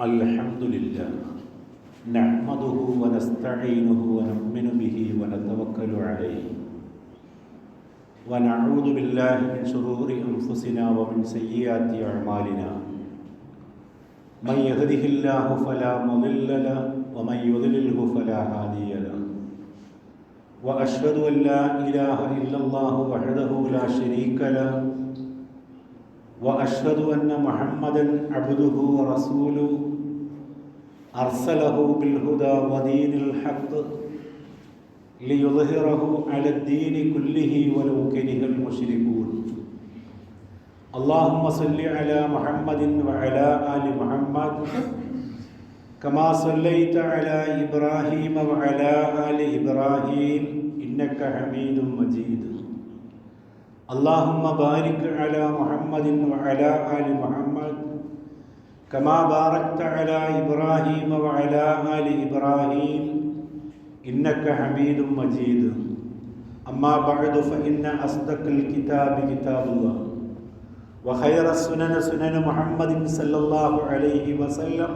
അൽഹംദുലില്ലാഹ് നഹ്മദുഹു വനസ്തഈനുഹു വനുഅ്മിനു ബിഹി വനതവക്കലു അലൈഹി വനഊദു ബില്ലാഹി മിൻ ശുറൂരി അൻഫുസിനാ വമിൻ സയ്യിആതി അഅ്മാലിനാ മൻ യഹ്ദിഹില്ലാഹു ഫലാ മുളില്ല ലഹു വമൻ യുദ്ലിൽഹു ഫലാ ഹാദിയ ലഹു വഅശ്ഹദു അൻ ലാ ഇലാഹ ഇല്ലല്ലാഹു വഹ്ദഹു ലാ ശരീക ലഹു وأشهد أن محمدًا عبده ورسوله أرسله بالهدى ودين الحق ليظهره على الدين كله ولو كره المشركون اللهم صل على محمد وعلى آل محمد كما صليت على إبراهيم وعلى آل إبراهيم إنك حميد مجيد اللهم بارك على محمد وعلى آل محمد كما باركت على إبراهيم وعلى آل إبراهيم إنك حميد مجيد أما بعد فإن أصدق الكتاب كتاب الله وخير السنن سنن محمد صلى الله عليه وسلم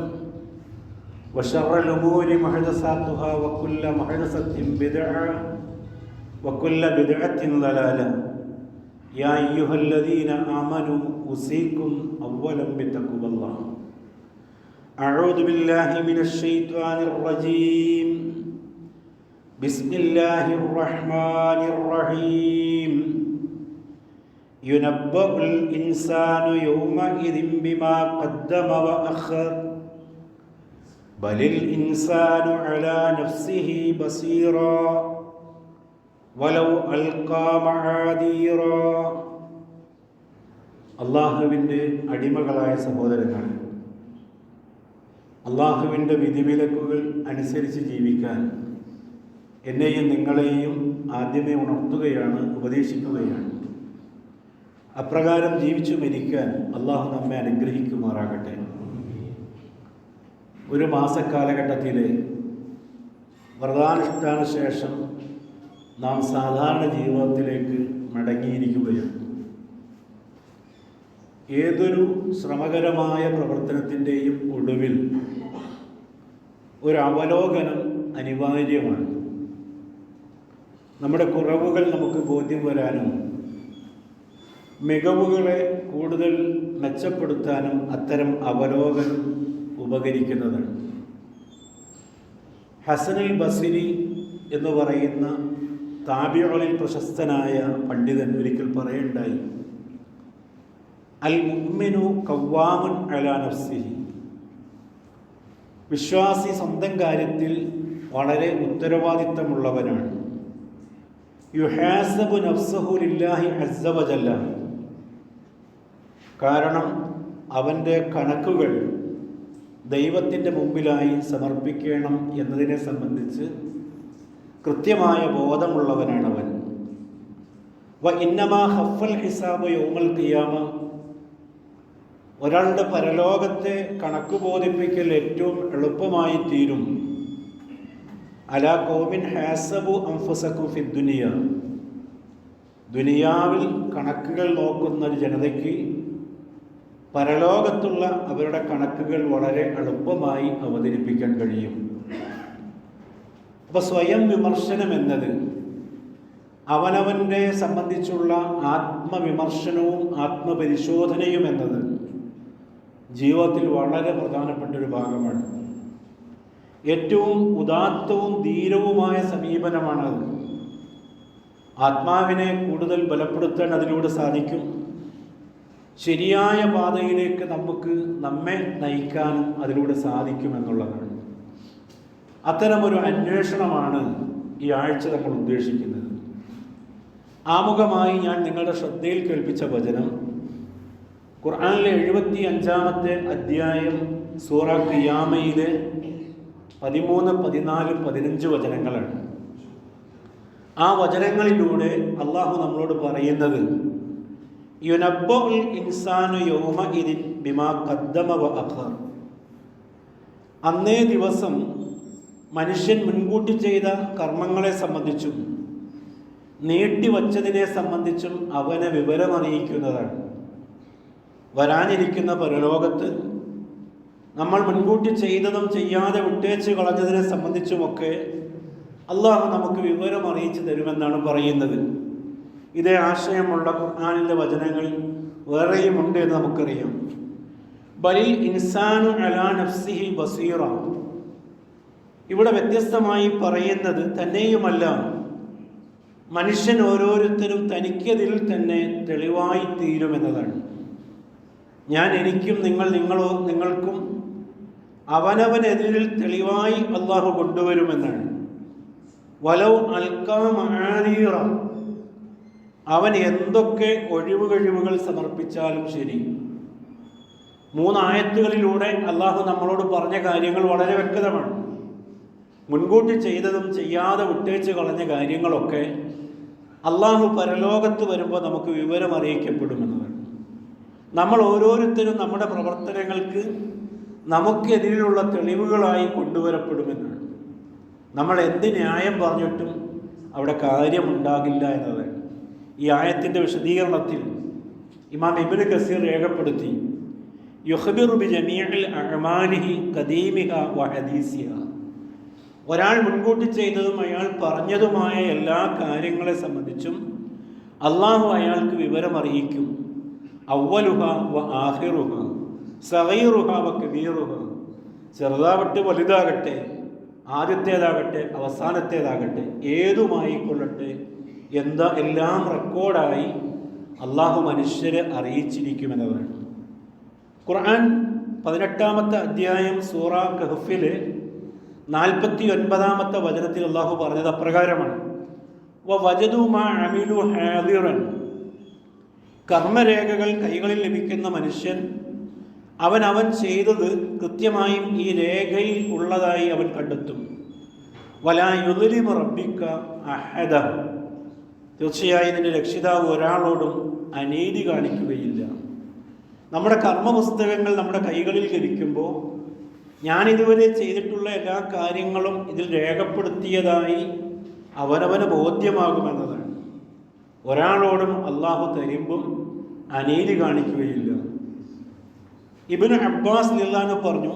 وشر الأمور محدثاتها وكل محدثة بدعة وكل بدعة ضلالة يا أيها الذين آمنوا أوصيكم أولا بتقوى الله أعوذ بالله من الشيطان الرجيم بسم الله الرحمن الرحيم ينبأ الإنسان يومئذ بما قدم وأخر بل الإنسان على نفسه بصيرا വലൗ അൽഖാ മആദീറ. അള്ളാഹുവിൻ്റെ അടിമകളായ സഹോദരങ്ങൾ, അള്ളാഹുവിൻ്റെ വിധിവിലക്കുകൾ അനുസരിച്ച് ജീവിക്കാൻ എന്നെയും നിങ്ങളെയും ആദ്യമേ ഉണർത്തുകയാണ്, ഉപദേശിക്കുകയാണ്. അപ്രകാരം ജീവിച്ചു മരിക്കാൻ അള്ളാഹു നമ്മെ അനുഗ്രഹിക്കുമാറാകട്ടെ. ഒരു മാസക്കാലഘട്ടത്തിലെ വ്രതാനുഷ്ഠാന ശേഷം നാം സാധാരണ ജീവിതത്തിലേക്ക് മടങ്ങിയിരിക്കുകയാണ്. ഏതൊരു ശ്രമകരമായ പ്രവർത്തനത്തിൻ്റെയും ഒടുവിൽ ഒരു അവലോകനം അനിവാര്യമാണ്. നമ്മുടെ കുറവുകൾ നമുക്ക് ബോധ്യം വരാനും മികവുകളെ കൂടുതൽ മെച്ചപ്പെടുത്താനും അത്തരം അവലോകനം ഉപകരിക്കുന്നതാണ്. ഹസനുൽ ബസ്രി എന്ന് പറയുന്ന താബിഈകളിൽ പ്രശസ്തനായ പണ്ഡിതൻ ഒരിക്കൽ പറയുണ്ടായി, അൽ മുഅ്മിനു ഖവ്വാമുൻ അലാ നഫ്സിഹി. വിശ്വാസി സ്വന്തം കാര്യത്തിൽ വളരെ ഉത്തരവാദിത്തമുള്ളവനാണ്. യുഹാസബു നഫ്സഹു ലില്ലാഹി അസ്സ വജല്ല. കാരണം അവൻ്റെ കണക്കുകൾ ദൈവത്തിൻ്റെ മുമ്പിലായി സമർപ്പിക്കണം എന്നതിനെ സംബന്ധിച്ച് കൃത്യമായ ബോധമുള്ളവനാണവൻ. വ ഇന്നമാ ഖഫൽ ഹിസാബ് യൗമൽ ഖിയാമ. ഒരാളുടെ പരലോകത്തെ കണക്ക് ബോധിപ്പിക്കൽ ഏറ്റവും എളുപ്പമായി തീരും അലാ ഖൗമിൻ ഹാസബു അൻഫുസകും ഫി ദുനിയ. ദുനിയാവിൽ കണക്കുകൾ നോക്കുന്ന ഒരു ജനതയ്ക്ക് പരലോകത്തുള്ള അവരുടെ കണക്കുകൾ വളരെ എളുപ്പമായി അവതരിപ്പിക്കാൻ കഴിയും. അപ്പോൾ സ്വയം വിമർശനം എന്നത് അവനവൻ്റെ സംബന്ധിച്ചുള്ള ആത്മവിമർശനവും ആത്മപരിശോധനയും എന്നത് ജീവിതത്തിൽ വളരെ പ്രധാനപ്പെട്ടൊരു ഭാഗമാണ്. ഏറ്റവും ഉദാത്തവും ധീരവുമായ സമീപനമാണത്. ആത്മാവിനെ കൂടുതൽ ബലപ്പെടുത്താൻ അതിലൂടെ സാധിക്കും. ശരിയായ പാതയിലേക്ക് നമ്മെ നയിക്കാനും അതിലൂടെ സാധിക്കുമെന്നുള്ളതാണ്. അത്തരമൊരു അന്വേഷണമാണ് ഈ ആഴ്ച നമ്മൾ ഉദ്ദേശിക്കുന്നത്. ആമുഖമായി ഞാൻ നിങ്ങളുടെ ശ്രദ്ധയിൽ കേൾപ്പിച്ച വചനം ഖുർആനിലെ 75-ാമത്തെ അധ്യായം സൂറ ഖിയാമയിലെ 13, 14, 15 വചനങ്ങളാണ്. ആ വചനങ്ങളിലൂടെ അള്ളാഹു നമ്മളോട് പറയുന്നത് യുനബ്ബഉൽ ഇൻസാനു യൗമഇദിൻ ബിമാ ഖദ്ദമ വ അഖർ. അന്നേ ദിവസം മനുഷ്യൻ മുൻകൂട്ടി ചെയ്ത കർമ്മങ്ങളെ സംബന്ധിച്ചും നീട്ടിവച്ചതിനെ സംബന്ധിച്ചും അവനെ വിവരമറിയിക്കുന്നതാണ്. വരാനിരിക്കുന്ന പരലോകത്ത് നമ്മൾ മുൻകൂട്ടി ചെയ്തതും ചെയ്യാതെ വിട്ടേച്ച് കളഞ്ഞതിനെ സംബന്ധിച്ചുമൊക്കെ അള്ളാഹു നമുക്ക് വിവരം അറിയിച്ചു തരുമെന്നാണ് പറയുന്നത്. ഇതേ ആശയമുള്ള ഖുർആനിലെ വചനങ്ങൾ വേറെയും ഉണ്ട് എന്ന് നമുക്കറിയാം. ബലിൽ ഇൻസാനു അലാ നഫ്സിഹി ബസീറ. ഇവിടെ വ്യത്യസ്തമായി പറയുന്നത് തന്നെയുമല്ല, മനുഷ്യൻ ഓരോരുത്തരും തനിക്കതിൽ തന്നെ തെളിവായി തീരുമെന്നതാണ്. ഞാൻ എനിക്കും നിങ്ങൾക്കും അവനവനെതിരിൽ തെളിവായി അള്ളാഹു കൊണ്ടുവരുമെന്നാണ്. വലൗ അൽക്കാ മആദീറ, അവൻ എന്തൊക്കെ ഒഴിവുകഴിവുകൾ സമർപ്പിച്ചാലും ശരി. 3 ആയത്തുകളിലൂടെ അള്ളാഹു നമ്മളോട് പറഞ്ഞ കാര്യങ്ങൾ വളരെ വ്യക്തമാണ്. മുൻകൂട്ടി ചെയ്തതും ചെയ്യാതെ വിട്ടേച്ച് കളഞ്ഞ കാര്യങ്ങളൊക്കെ അള്ളാഹു പരലോകത്ത് വരുമ്പോൾ നമുക്ക് വിവരം അറിയിക്കപ്പെടുമെന്നതാണ്. നമ്മൾ ഓരോരുത്തരും നമ്മുടെ പ്രവർത്തനങ്ങൾക്ക് നമുക്കെതിരിലുള്ള തെളിവുകളായി കൊണ്ടുവരപ്പെടുമെന്നാണ്. നമ്മൾ എന്ത് ന്യായം പറഞ്ഞിട്ടും അവിടെ കാര്യമുണ്ടാകില്ല എന്നതാണ്. ഈ ആയത്തിൻ്റെ വിശദീകരണത്തിൽ ഇമാം ഇബ്നു കസീർ രേഖപ്പെടുത്തി, യുഖ്ബിറു ബിജമീഇൽ അഅമാലിഹി ഖദീമിഹ വഹദീസിഹ. ഒരാൾ മുൻകൂട്ടി ചെയ്തതും അയാൾ പറഞ്ഞതുമായ എല്ലാ കാര്യങ്ങളെ സംബന്ധിച്ചും അള്ളാഹു അയാൾക്ക് വിവരമറിയിക്കും. അവ്വലുഹ വ ആഖിറുഹ സഗീറുഹ വ കബീറുഹ. ചെറുതാവട്ടെ വലുതാകട്ടെ, ആദ്യത്തേതാകട്ടെ അവസാനത്തേതാകട്ടെ, ഏതുമായിക്കൊള്ളട്ടെ, എല്ലാം റെക്കോർഡായി അള്ളാഹു മനുഷ്യരെ അറിയിച്ചിരിക്കുമെന്നതാണ്. ഖുർആൻ 18-ാമത്തെ അധ്യായം സൂറ കഹ്ഫിലെ 49-ാമത്തെ വചനത്തിൽ അള്ളാഹു പറഞ്ഞത് അപ്രകാരമാണ്. വജദു മാ അമിലു ഹാദിറൻ. കർമ്മരേഖകൾ കൈകളിൽ ലഭിക്കുന്ന മനുഷ്യൻ അവൻ ചെയ്തത് കൃത്യമായും ഈ രേഖയിൽ ഉള്ളതായി അവൻ കണ്ടെത്തും. വലാ യുദ്ലിമു റബ്ബിക അഹദ. തീർച്ചയായും നിന്റെ രക്ഷിതാവ് ഒരാളോടും അനീതി കാണിക്കുകയില്ല. നമ്മുടെ കർമ്മപുസ്തകങ്ങൾ നമ്മുടെ കൈകളിൽ ലഭിക്കുമ്പോൾ ഞാനിതുവരെ ചെയ്തിട്ടുള്ള എല്ലാ കാര്യങ്ങളും ഇതിൽ രേഖപ്പെടുത്തിയതായി അവനവന് ബോധ്യമാകുമെന്നതാണ്. ഒരാളോടും അള്ളാഹു തരുമ്പം അനീതി കാണിക്കുകയില്ല. ഇബ്നു അബ്ബാസ് റളിയല്ലാഹു പറഞ്ഞു,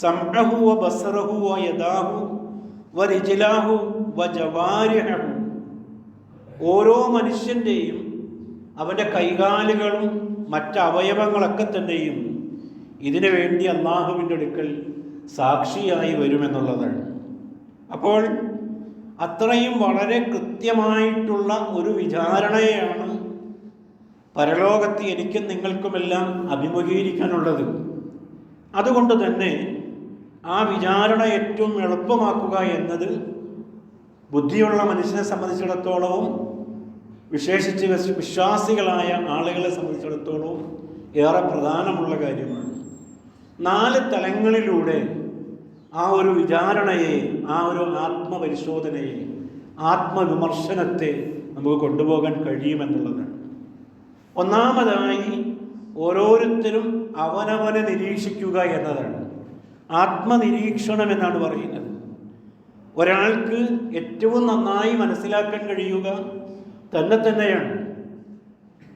സംഅഹു വ ബസറഹു വ യദാഹു വ റിജ്ലാഹു വ ജവാരിഹു. ഓരോ മനുഷ്യൻ്റെയും അവൻ്റെ കൈകാലുകളും മറ്റ് അവയവങ്ങളൊക്കെ തന്നെയും ഇതിനു വേണ്ടി അള്ളാഹുവിൻ്റെ അടുക്കൽ സാക്ഷിയായി വരുമെന്നുള്ളതാണ്. അപ്പോൾ അത്രയും വളരെ കൃത്യമായിട്ടുള്ള ഒരു വിചാരണയാണ് പരലോകത്ത് എനിക്കും നിങ്ങൾക്കുമെല്ലാം അഭിമുഖീകരിക്കാനുള്ളത്. അതുകൊണ്ട് തന്നെ ആ വിചാരണ ഏറ്റവും എളുപ്പമാക്കുക എന്നത് ബുദ്ധിയുള്ള മനുഷ്യനെ സംബന്ധിച്ചിടത്തോളവും വിശേഷിച്ച് വിശ്വാസികളായ ആളുകളെ സംബന്ധിച്ചിടത്തോളവും ഏറെ പ്രധാനമുള്ള കാര്യമാണ്. 4 തലങ്ങളിലൂടെ ആ ഒരു വിചാരണയെ, ആ ഒരു ആത്മപരിശോധനയെ, ആത്മവിമർശനത്തെ നമുക്ക് കൊണ്ടുപോകാൻ കഴിയുമെന്നുള്ളതാണ്. ഒന്നാമതായി ഓരോരുത്തരും അവനവനെ നിരീക്ഷിക്കുക എന്നതാണ്. ആത്മനിരീക്ഷണം എന്നാണ് പറയുന്നത്. ഒരാൾക്ക് ഏറ്റവും നന്നായി മനസ്സിലാക്കാൻ കഴിയുക തന്നെയാണ്.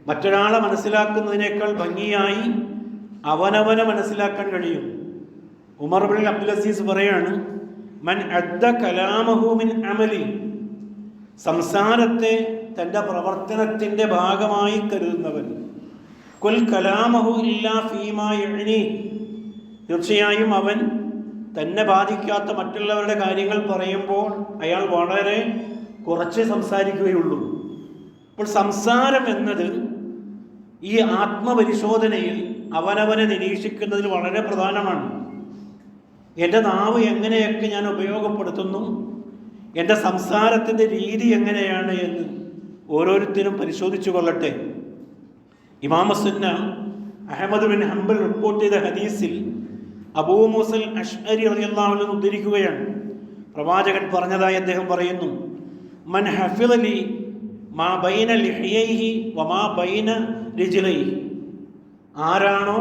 മറ്റൊരാളെ മനസ്സിലാക്കുന്നതിനേക്കാൾ ഭംഗിയായി അവനവനെ മനസ്സിലാക്കാൻ കഴിയും. ഉമർ ഇബ്നുൽ അബ്ദുൽ അസീസ് പറയാണ്, മൻ അദ്ദ കലാമഹു മിൻ അമലി. സംസാരത്തെ തൻ്റെ പ്രവർത്തനത്തിൻ്റെ ഭാഗമായി കരുതുന്നവൻ. കുൽ കലാമഹു ഇല്ലാ ഫീമാ യഅ്നി. തീർച്ചയായും അവൻ തന്നെ ബാധിക്കാത്ത മറ്റുള്ളവരുടെ കാര്യങ്ങൾ പറയുമ്പോൾ അയാൾ വളരെ കുറച്ച് സംസാരിക്കുകയുള്ളൂ. അപ്പോൾ സംസാരം എന്നത് ഈ ആത്മപരിശോധനയിൽ അവനവനെ നിരീക്ഷിക്കുന്നതിൽ വളരെ പ്രധാനമാണ്. എൻ്റെ നാവ് എങ്ങനെയൊക്കെ ഞാൻ ഉപയോഗപ്പെടുത്തുന്നു, എൻ്റെ സംസാരത്തിൻ്റെ രീതി എങ്ങനെയാണ് എന്ന് ഓരോരുത്തരും പരിശോധിച്ചു കൊള്ളട്ടെ. ഇമാം സുന്ന അഹ്മദ് ബിൻ ഹംബൽ റിപ്പോർട്ട് ചെയ്ത ഹദീസിൽ അബൂ മൂസൽ അശ്അരി റളിയല്ലാഹു അൻഹു ഉദ്ധരിക്കുകയാണ്. പ്രവാചകൻ പറഞ്ഞതായി അദ്ദേഹം പറയുന്നു, മൻ ഹഫിള ലി മാ ബൈന ലിഹ്യൈഹി വമാ ബൈന റിജ്ലൈഹി. ആരാണോ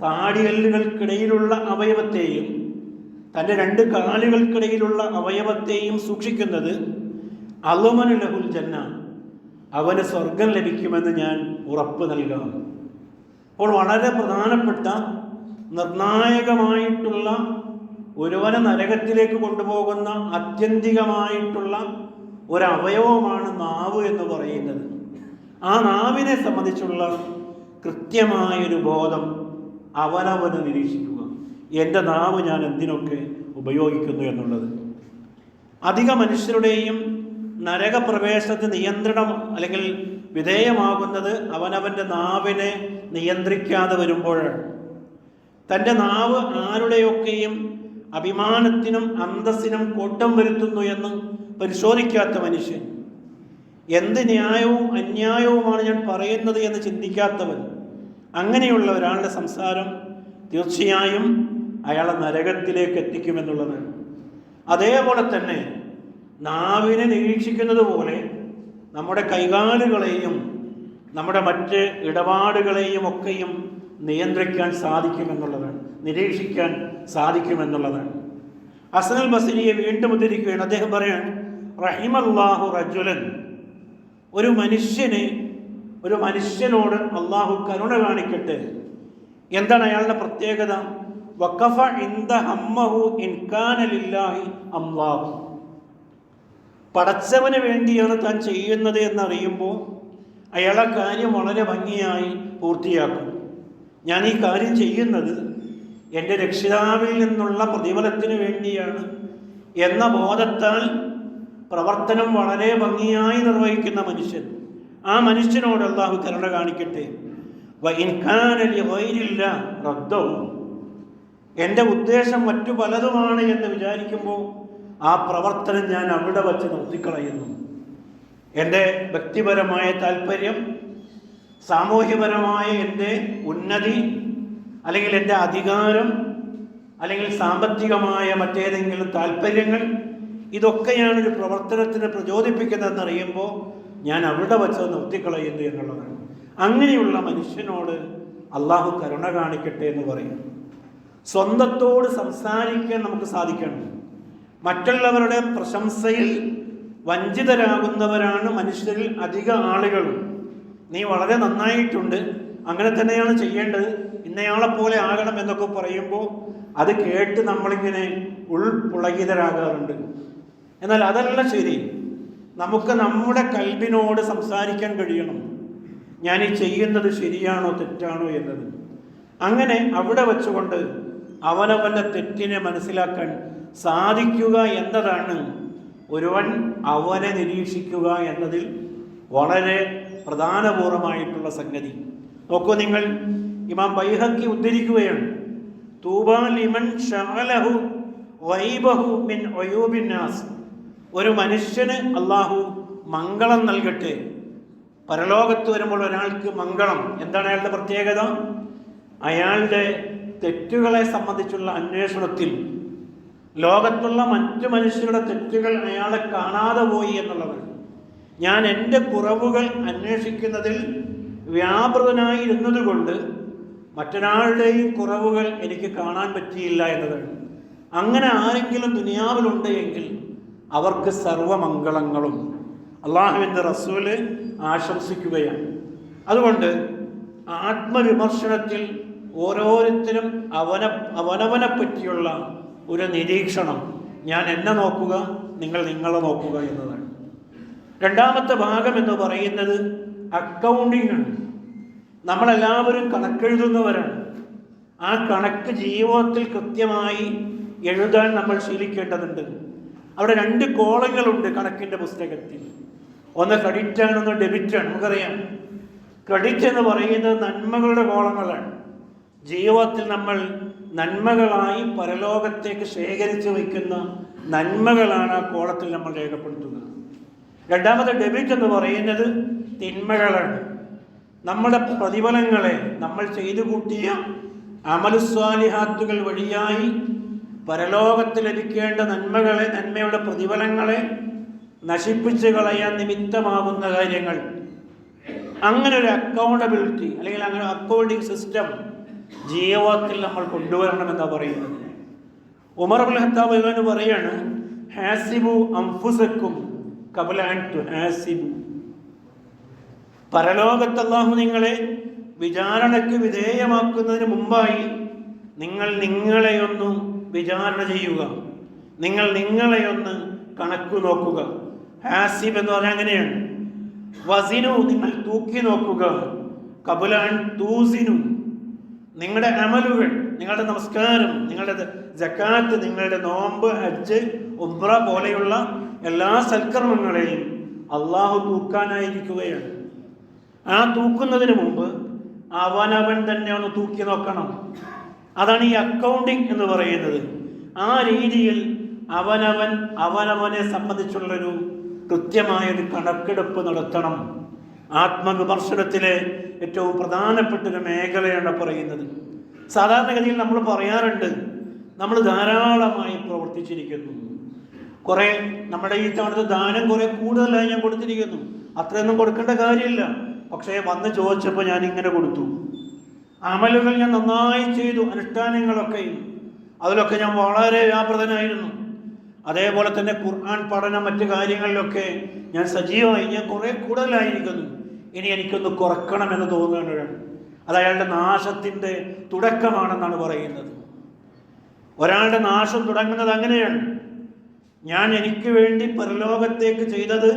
താടിയെല്ലുകൾക്കിടയിലുള്ള അവയവത്തെയും തൻ്റെ 2 കാലുകൾക്കിടയിലുള്ള അവയവത്തെയും സൂക്ഷിക്കുന്നത്, അളുമന ലഹുൽ ജന്ന, അവന് സ്വർഗം ലഭിക്കുമെന്ന് ഞാൻ ഉറപ്പ് നൽകാം. അപ്പോൾ വളരെ പ്രധാനപ്പെട്ട നിർണായകമായിട്ടുള്ള ഒരുവനെ നരകത്തിലേക്ക് കൊണ്ടുപോകുന്ന ആത്യന്തികമായിട്ടുള്ള ഒരവയവമാണ് നാവ് എന്ന് പറയുന്നത്. ആ നാവിനെ സംബന്ധിച്ചുള്ള കൃത്യമായൊരു ബോധം അവനവന് നിരീക്ഷിക്കുക. എൻ്റെ നാവ് ഞാൻ എന്തിനൊക്കെ ഉപയോഗിക്കുന്നു എന്നുള്ളത്. അധിക മനുഷ്യരുടെയും നരകപ്രവേശനത്തിന് നിയന്ത്രണം അല്ലെങ്കിൽ വിധേയമാകുന്നത് അവനവൻ്റെ നാവിനെ നിയന്ത്രിക്കാതെ വരുമ്പോഴാണ്. തൻ്റെ നാവ് ആരുടെയൊക്കെയും അഭിമാനത്തിനും അന്തസ്സിനും കോട്ടം വരുത്തുന്നു എന്ന് പരിശോധിക്കാത്ത മനുഷ്യൻ, എന്ത് ന്യായവും അന്യായവുമാണ് ഞാൻ പറയുന്നത് എന്ന് ചിന്തിക്കാത്തവൻ, അങ്ങനെയുള്ള ഒരാളുടെ സംസാരം തീർച്ചയായും അയാളെ നരകത്തിലേക്ക് എത്തിക്കുമെന്നുള്ളതാണ്. അതേപോലെ തന്നെ നാവിനെ നിരീക്ഷിക്കുന്നത് പോലെ നമ്മുടെ കൈകാലുകളെയും നമ്മുടെ മറ്റ് ഇടപാടുകളെയും ഒക്കെയും നിയന്ത്രിക്കാൻ സാധിക്കുമെന്നുള്ളതാണ്, നിരീക്ഷിക്കാൻ സാധിക്കുമെന്നുള്ളതാണ്. ഹസനുൽ ബസ്രിയെ വീണ്ടും ഉദ്ധരിക്കുകയാണ്. അദ്ദേഹം പറയാണ്, റഹിമല്ലാഹു റജുലൻ, ഒരു മനുഷ്യനോട് അള്ളാഹു കരുണ കാണിക്കട്ടെ. എന്താണ് അയാളുടെ പ്രത്യേകത? വഖഫ ഇൻദ ഹമ്മഹു ഇൻ കാന ലില്ലാഹി അല്ലാഹു. പടച്ചവന് വേണ്ടിയാണ് താൻ ചെയ്യുന്നത് എന്നറിയുമ്പോൾ അയാളെ കാര്യം വളരെ ഭംഗിയായി പൂർത്തിയാക്കും. ഞാൻ ഈ കാര്യം ചെയ്യുന്നത് എൻ്റെ രക്ഷിതാവിൽ നിന്നുള്ള പ്രതിഫലത്തിന് വേണ്ടിയാണ് എന്ന ബോധത്താൽ പ്രവർത്തനം വളരെ ഭംഗിയായി നിർവഹിക്കുന്ന മനുഷ്യൻ, ആ മനുഷ്യനോട് അല്ലാഹു കരുണ കാണിക്കട്ടെ. വഇൻ കാന ലിഗൈരില്ലാഹി റദ്ദഹു. എൻ്റെ ഉദ്ദേശം മറ്റു പലതുമാണ് എന്ന് വിചാരിക്കുമ്പോൾ ആ പ്രവർത്തനം ഞാൻ അവിടെ വച്ച് നിർത്തിക്കളയുന്നു. എൻ്റെ വ്യക്തിപരമായ താല്പര്യം, സാമൂഹ്യപരമായ എൻ്റെ ഉന്നതി, അല്ലെങ്കിൽ എൻ്റെ അധികാരം, അല്ലെങ്കിൽ സാമ്പത്തികമായ മറ്റേതെങ്കിലും താല്പര്യങ്ങൾ, ഇതൊക്കെയാണ് ഒരു പ്രവർത്തനത്തിന് പ്രചോദിപ്പിക്കുന്നതെന്നറിയുമ്പോൾ ഞാൻ അവിടെ വച്ച് നിർത്തിക്കളയുന്നു എന്നുള്ളതാണ്. അങ്ങനെയുള്ള മനുഷ്യനോട് അള്ളാഹു കരുണ കാണിക്കട്ടെ എന്ന് പറയും. സ്വന്തത്തോട് സംസാരിക്കാൻ നമുക്ക് സാധിക്കണം. മറ്റുള്ളവരുടെ പ്രശംസയിൽ വഞ്ചിതരാകുന്നവരാണ് മനുഷ്യരിൽ അധിക ആളുകളും. നീ വളരെ നന്നായിട്ടുണ്ട്, അങ്ങനെ തന്നെയാണ് ചെയ്യേണ്ടത്, ഇന്നയാളെപ്പോലെ ആകണം എന്നൊക്കെ പറയുമ്പോൾ അത് കേട്ട് നമ്മളിങ്ങനെ ഉൾപുളകിതരാകാറുണ്ട്. എന്നാൽ അതല്ല ശരി. നമുക്ക് നമ്മുടെ കൽബിനോട് സംസാരിക്കാൻ കഴിയണം, ഞാൻ ഈ ചെയ്യുന്നത് ശരിയാണോ തെറ്റാണോ എന്നത്. അങ്ങനെ അവിടെ വെച്ചുകൊണ്ട് അവനവൻ്റെ തെറ്റിനെ മനസ്സിലാക്കാൻ സാധിക്കുക എന്നതാണ് ഒരുവൻ അവനെ നിരീക്ഷിക്കുക എന്നതിൽ വളരെ പ്രധാനപൂർവമായിട്ടുള്ള സംഗതി. നോക്കൂ നിങ്ങൾ, ഇമാം ബൈഹഖി ഉദ്ധരിക്കുകയാണ്, തൂബാ ലിമൻ ശഅലഹു ഗൈബഹു മിൻ ഉയൂബിൻ നാസ്. ഒരു മനുഷ്യന് അല്ലാഹു മംഗളം നൽകട്ടെ. പരലോകത്ത് വരുമ്പോൾ ഒരാൾക്ക് മംഗളം. എന്താണ് അയാളുടെ പ്രത്യേകത? അയാളുടെ തെറ്റുകളെ സംബന്ധിച്ചുള്ള അന്വേഷണത്തിൽ ലോകത്തുള്ള മറ്റു മനുഷ്യരുടെ തെറ്റുകൾ അയാളെ കാണാതെ പോയി എന്നുള്ളതാണ്. ഞാൻ എൻ്റെ കുറവുകൾ അന്വേഷിക്കുന്നതിൽ വ്യാപൃതനായിരുന്നത് കൊണ്ട് മറ്റൊരാളുടെയും കുറവുകൾ എനിക്ക് കാണാൻ പറ്റിയില്ല എന്നതാണ്. അങ്ങനെ ആരെങ്കിലും ദുനിയാവിലുണ്ട് എങ്കിൽ അവർക്ക് സർവമംഗളങ്ങളും അള്ളാഹുവിൻ്റെ റസൂല് ആശംസിക്കുകയാണ്. അതുകൊണ്ട് ആത്മവിമർശനത്തിൽ ഓരോരുത്തരും അവനവനെ പറ്റിയുള്ള ഒരു നിരീക്ഷണം, ഞാൻ എന്നെ നോക്കുക, നിങ്ങൾ നിങ്ങളെ നോക്കുക എന്നതാണ്. രണ്ടാമത്തെ ഭാഗം എന്ന് പറയുന്നത് അക്കൗണ്ടിങ് ആണ്. നമ്മളെല്ലാവരും കണക്കെഴുതുന്നവരാണ്. ആ കണക്ക് ജീവിതത്തിൽ കൃത്യമായി എഴുതാൻ നമ്മൾ ശീലിക്കേണ്ടതുണ്ട്. അവിടെ 2 കോളങ്ങളുണ്ട് കണക്കിൻ്റെ പുസ്തകത്തിൽ. ഒന്ന് ക്രെഡിറ്റാണ്, ഒന്ന് ഡെബിറ്റാണ്. നമുക്കറിയാം, ക്രെഡിറ്റ് എന്ന് പറയുന്നത് നന്മകളുടെ കോളങ്ങളാണ്. ജീവിതത്തിൽ നമ്മൾ നന്മകളായി പരലോകത്തേക്ക് ശേഖരിച്ചു വയ്ക്കുന്ന നന്മകളാണ് ആ കോളത്തിൽ നമ്മൾ രേഖപ്പെടുത്തുന്നത്. രണ്ടാമത്തെ ഡെബിറ്റ് എന്ന് പറയുന്നത് തിന്മകളാണ്. നമ്മുടെ പ്രതിഫലങ്ങളെ, നമ്മൾ ചെയ്തു കൂട്ടിയ അമലുസ്വാലിഹാത്തുകൾ വഴിയായി പരലോകത്ത് ലഭിക്കേണ്ട നന്മകളെ, നന്മയുടെ പ്രതിഫലങ്ങളെ നശിപ്പിച്ച് കളയാൻ നിമിത്തമാകുന്ന കാര്യങ്ങൾ. അങ്ങനെ ഒരു അക്കൗണ്ടബിലിറ്റി അല്ലെങ്കിൽ അങ്ങനെ അക്കൗണ്ടിങ് സിസ്റ്റം ജീവിതത്തിൽ നമ്മൾ കൊണ്ടുവരണമെന്നാണ് പറയുന്നത്. ഉമർ ഇബ്നുൽ ഖത്താബ് എന്ന് പറയാണ്, ഹാസിബു അൻഫുസക്കും ഖബ്ല അൻ തുഹാസിബു. പരലോകത്ത് അല്ലാഹു നിങ്ങളെ വിചാരണയ്ക്ക് വിധേയമാക്കുന്നതിന് മുമ്പായി നിങ്ങൾ നിങ്ങളെയൊന്ന് വിചാരണ ചെയ്യുക, നിങ്ങൾ നിങ്ങളെയൊന്ന് കണക്ക് നോക്കുക. ഹാസിബ് എന്ന് പറഞ്ഞാൽ അങ്ങനെയാണ്. വസിനു, നിങ്ങൾ തൂക്കി നോക്കുക. കബുലാൻ തൂസിനു, നിങ്ങളുടെ അമലുകൾ, നിങ്ങളുടെ നമസ്കാരം, നിങ്ങളുടെ ജക്കാത്ത്, നിങ്ങളുടെ നോമ്പ്, ഹജ്ജ്, ഉംറ പോലെയുള്ള എല്ലാ സൽക്കർമ്മങ്ങളെയും അള്ളാഹു തൂക്കാനായിരിക്കുകയാണ്. ആ തൂക്കുന്നതിന് മുമ്പ് അവനവൻ തന്നെ ഒന്ന് തൂക്കി നോക്കണം. അതാണ് ഈ അക്കൗണ്ടിങ് എന്ന് പറയുന്നത്. ആ രീതിയിൽ അവനവനെ സംബന്ധിച്ചുള്ളൊരു കൃത്യമായൊരു കണക്കെടുപ്പ് നടത്തണം. ആത്മവിമർശനത്തിലെ ഏറ്റവും പ്രധാനപ്പെട്ടൊരു മേഖലയാണ് പറയുന്നത്. സാധാരണഗതിയിൽ നമ്മൾ പറയാറുണ്ട്, നമ്മൾ ധാരാളമായി പ്രവർത്തിച്ചിരിക്കുന്നു, കുറേ നമ്മുടെ ഈ തവണത്തെ ദാനം കുറേ കൂടുതലായി ഞാൻ കൊടുത്തിരിക്കുന്നു, അത്രയൊന്നും കൊടുക്കേണ്ട കാര്യമില്ല, പക്ഷേ വന്ന് ചോദിച്ചപ്പോൾ ഞാൻ ഇങ്ങനെ കൊടുത്തു. അമലുകൾ ഞാൻ നന്നായി ചെയ്തു, അനുഷ്ഠാനങ്ങളൊക്കെയും അതിലൊക്കെ ഞാൻ വളരെ വ്യാപൃതനായിരുന്നു. അതേപോലെ തന്നെ ഖുർആൻ പഠനം, മറ്റു കാര്യങ്ങളിലൊക്കെ ഞാൻ സജീവമായി, ഞാൻ കുറേ കൂടുതലായിരിക്കുന്നു, ഇനി എനിക്കൊന്ന് കുറക്കണമെന്ന് തോന്നുകയാണ്. അത് അയാളുടെ നാശത്തിൻ്റെ തുടക്കമാണെന്നാണ് പറയുന്നത്. ഒരാളുടെ നാശം തുടങ്ങുന്നത് അങ്ങനെയാണ്. ഞാൻ എനിക്ക് വേണ്ടി പരലോകത്തേക്ക് ചെയ്തത്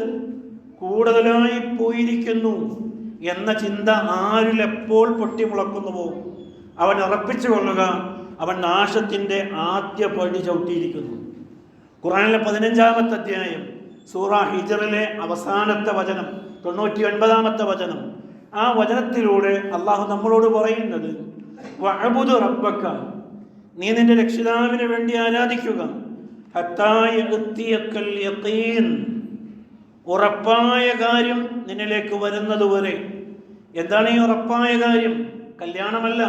കൂടുതലായി പോയിരിക്കുന്നു എന്ന ചിന്ത ആരിൽ എപ്പോൾ പൊട്ടിമുളക്കുന്നുവോ അവൻ ഉറപ്പിച്ചു കൊള്ളുക, അവൻ നാശത്തിൻ്റെ ആദ്യ പടി ചവിട്ടിയിരിക്കുന്നു. ഖുർആനിലെ 15-ാമത്തെ അധ്യായം സൂറ ഹിജ്റിലെ അവസാനത്തെ വചനം, 99-ാമത്തെ വചനം, ആ വചനത്തിലൂടെ അള്ളാഹു നമ്മളോട് പറയുന്നത്, വഅബ്ദു റബ്ബക, നീ നിന്റെ രക്ഷിതാവിന് വേണ്ടി ആരാധിക്കുക, ഹത്താ യഅതിയക്കൽ യഖീൻ, ഉറപ്പായ കാര്യം നിന്നിലേക്ക് വരുന്നതുവരെ. എന്താണ് ഈ ഉറപ്പായ കാര്യം? കല്യാണമല്ല,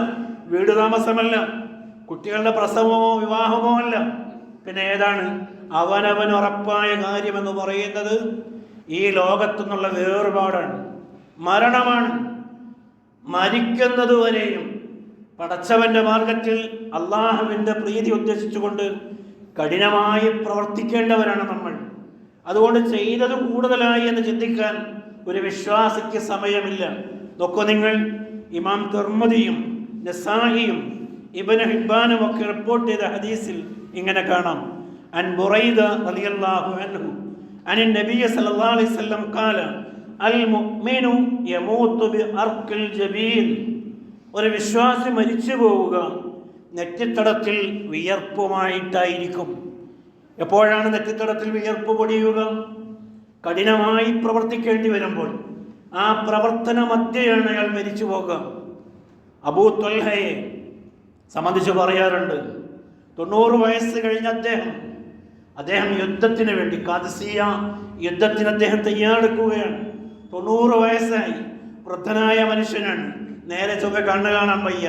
വീട് താമസമല്ല, കുട്ടികളുടെ പ്രസവമോ വിവാഹമോ അല്ല. പിന്നെ ഏതാണ്? അവനവൻ ഉറപ്പായ കാര്യമെന്ന് പറയുന്നത് ഈ ലോകത്തു നിന്നുള്ള വേർപാടാണ്, മരണമാണ്. മരിക്കുന്നതുവരെയും പടച്ചവന്റെ മാർഗത്തിൽ അള്ളാഹുവിൻ്റെ പ്രീതി ഉദ്ദേശിച്ചുകൊണ്ട് കഠിനമായി പ്രവർത്തിക്കേണ്ടവരാണ് നമ്മൾ. അതുകൊണ്ട് ചെയ്തത് കൂടുതലായി എന്ന് ചിന്തിക്കാൻ ഒരു വിശ്വാസിക്ക് സമയമില്ല. നോക്കൂ നിങ്ങൾ, ഇമാം തിർമിദിയും നസായിയും ഇബ്നു ഹിബ്ബാനും ഒക്കെ റിപ്പോർട്ട് ചെയ്ത ഹദീസിൽ ഇങ്ങനെ കാണാം, അൻ ബുറൈദ റളിയല്ലാഹു അൻഹു അൻ നബി സല്ലല്ലാഹു അലൈഹി വസല്ലം ഖാല അൽ മുഅ്മിനു യമൂതു ബി അർഖിൽ ജബീൻ, ഒരു വിശ്വാസി മരിച്ചു പോവുക നെറ്റിത്തടത്തിൽ വിയർപ്പുമായിട്ടായിരിക്കും. എപ്പോഴാണ് നെറ്റിത്തടത്തിൽ വിയർപ്പ് പൊടിയുക? കഠിനമായി പ്രവർത്തിക്കേണ്ടി വരുമ്പോൾ. ആ പ്രവർത്തന മധ്യയാണ് അയാൾ മരിച്ചു പോകുക. അബൂ ത്വൽഹയെ സംബന്ധിച്ച് പറയാറുണ്ട്, 90 വയസ്സ് കഴിഞ്ഞ അദ്ദേഹം യുദ്ധത്തിന് വേണ്ടി, ഖാദിസിയ യുദ്ധത്തിന് അദ്ദേഹം തയ്യാറെടുക്കുകയാണ്. 90 വയസ്സായി, വൃദ്ധനായ മനുഷ്യനാണ്, നേരെ ചൊവ്വെ കണ്ണു കാണാൻ വയ്യ.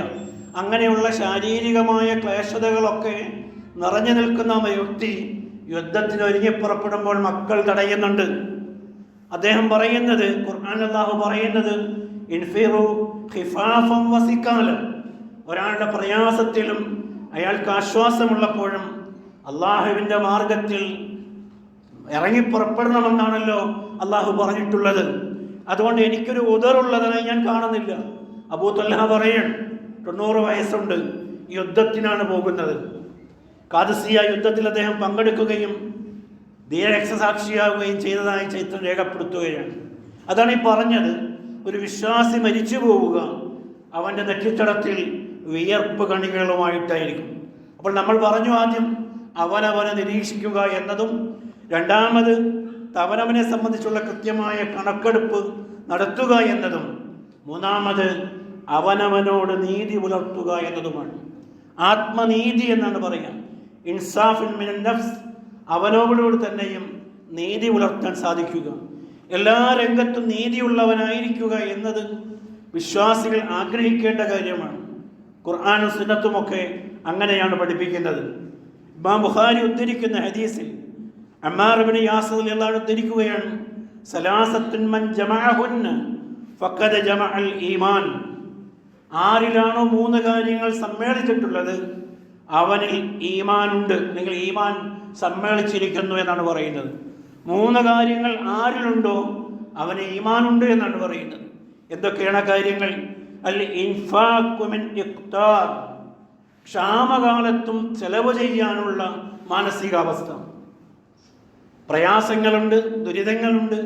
അങ്ങനെയുള്ള ശാരീരികമായ ക്ലേശതകളൊക്കെ നിറഞ്ഞു നിൽക്കുന്ന വ്യക്തി യുദ്ധത്തിന് ഒരുങ്ങി പുറപ്പെടുമ്പോൾ മക്കൾ തടയുന്നുണ്ട്. അദ്ദേഹം പറയുന്നത്, ഖുർആൻ അല്ലാഹു പറയുന്നത്, ഇൻഫിറു ഖിഫാഫൻ വസിക്കാലം, ഒരാളുടെ പ്രയാസത്തിലും അയാൾക്ക് ആശ്വാസമുള്ളപ്പോഴും അള്ളാഹുവിൻ്റെ മാർഗത്തിൽ ഇറങ്ങി പുറപ്പെടണമെന്നാണല്ലോ അള്ളാഹു പറഞ്ഞിട്ടുള്ളത്. അതുകൊണ്ട് എനിക്കൊരു ഉദറുള്ളതായി ഞാൻ കാണുന്നില്ല. അബൂ ത്വൽഹ പറയാണ്, 90 വയസ്സുണ്ട്, യുദ്ധത്തിനാണ് പോകുന്നത്. ഖാദിസിയ യുദ്ധത്തിൽ അദ്ദേഹം പങ്കെടുക്കുകയും ധീരരക്തസാക്ഷിയാവുകയും ചെയ്തതായി ചരിത്രം രേഖപ്പെടുത്തുകയാണ്. അതാണ് ഈ പറഞ്ഞത്, ഒരു വിശ്വാസി മരിച്ചു പോവുക അവൻ്റെ നെറ്റിത്തടത്തിൽ വിയർപ്പ് കണികളുമായിട്ടായിരിക്കും. അപ്പോൾ നമ്മൾ പറഞ്ഞു, ആദ്യം അവനവനെ നിരീക്ഷിക്കുക എന്നതും, രണ്ടാമത് അവനവനെ സംബന്ധിച്ചുള്ള കൃത്യമായ കണക്കെടുപ്പ് നടത്തുക എന്നതും, മൂന്നാമത് അവനവനോട് നീതി പുലർത്തുക എന്നതുമാണ്. ആത്മനീതി എന്നാണ് പറയുക. ഇൻസാഫിൻ മിനൻ നഫ്സ്, അവനോട് തന്നെയും നീതി പുലർത്താൻ സാധിക്കുക, എല്ലാ രംഗത്തും നീതിയുള്ളവനായിരിക്കുക എന്നത് വിശ്വാസികൾ ആഗ്രഹിക്കേണ്ട കാര്യമാണ്. ഖുർആനും സുന്നത്തുമൊക്കെ അങ്ങനെയാണ് പഠിപ്പിക്കുന്നത്. ഇമാം ബുഖാരി ഉദ്ധരിക്കുന്ന ഹദീസിൽ അമ്മാർ ഇബ്നു യാസിർ റളിയല്ലാഹു അൻഹു ഉദ്ധരിക്കുകയാണ്, സലാസത്തുൻ മൻ ജമഅഹുന്ന ഫഖദ ജമഅൽ ഈമാൻ, ആരിലാണോ 3 കാര്യങ്ങൾ സമ്മേളിച്ചിട്ടുള്ളത് അവനിൽ ഈമാനുണ്ട്, അല്ലെങ്കിൽ ഈമാൻ സമ്മേളിച്ചിരിക്കുന്നു എന്നാണ് പറയുന്നത്. 3 കാര്യങ്ങൾ ആരിലുണ്ടോ അവന് ഈമാനുണ്ട് എന്നാണ് പറയുന്നത്. എന്തൊക്കെയാണ് കാര്യങ്ങൾ? അൽ ഇൻഫാഖു മിൻ ഇഖ്താർ, ക്ഷാമകാലത്തും ചെലവ് ചെയ്യാനുള്ള മാനസികാവസ്ഥ. പ്രയാസങ്ങളുണ്ട്, ദുരിതങ്ങളുണ്ട്.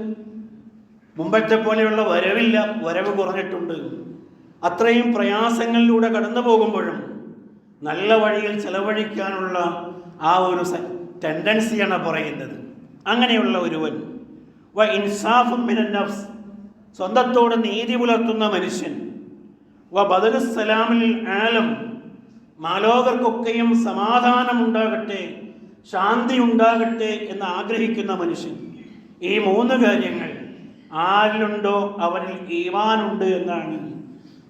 മുമ്പത്തെ പോലെയുള്ള വരവില്ല, വരവ് കുറഞ്ഞിട്ടുണ്ട്. അത്രയും പ്രയാസങ്ങളിലൂടെ കടന്നു പോകുമ്പോഴും നല്ല വഴിയിൽ ചെലവഴിക്കാനുള്ള ആ ഒരു ടെൻഡൻസിയാണ് പറയുന്നത്. അങ്ങനെയുള്ള ഒരുവൻ വ ഇൻസാഫും മിനൻ നഫ്സ്, സ്വന്തത്തോട് നീതി പുലർത്തുന്ന മനുഷ്യൻ, വ ബദലുസ്സലാമിൽ ആലം, മാലോകർക്കൊക്കെയും സമാധാനമുണ്ടാകട്ടെ, ശാന്തി ഉണ്ടാകട്ടെ എന്ന് ആഗ്രഹിക്കുന്ന മനുഷ്യൻ. ഈ 3 കാര്യങ്ങൾ ആരിലുണ്ടോ അവനിൽ ഈമാനുണ്ട് എന്നാണ്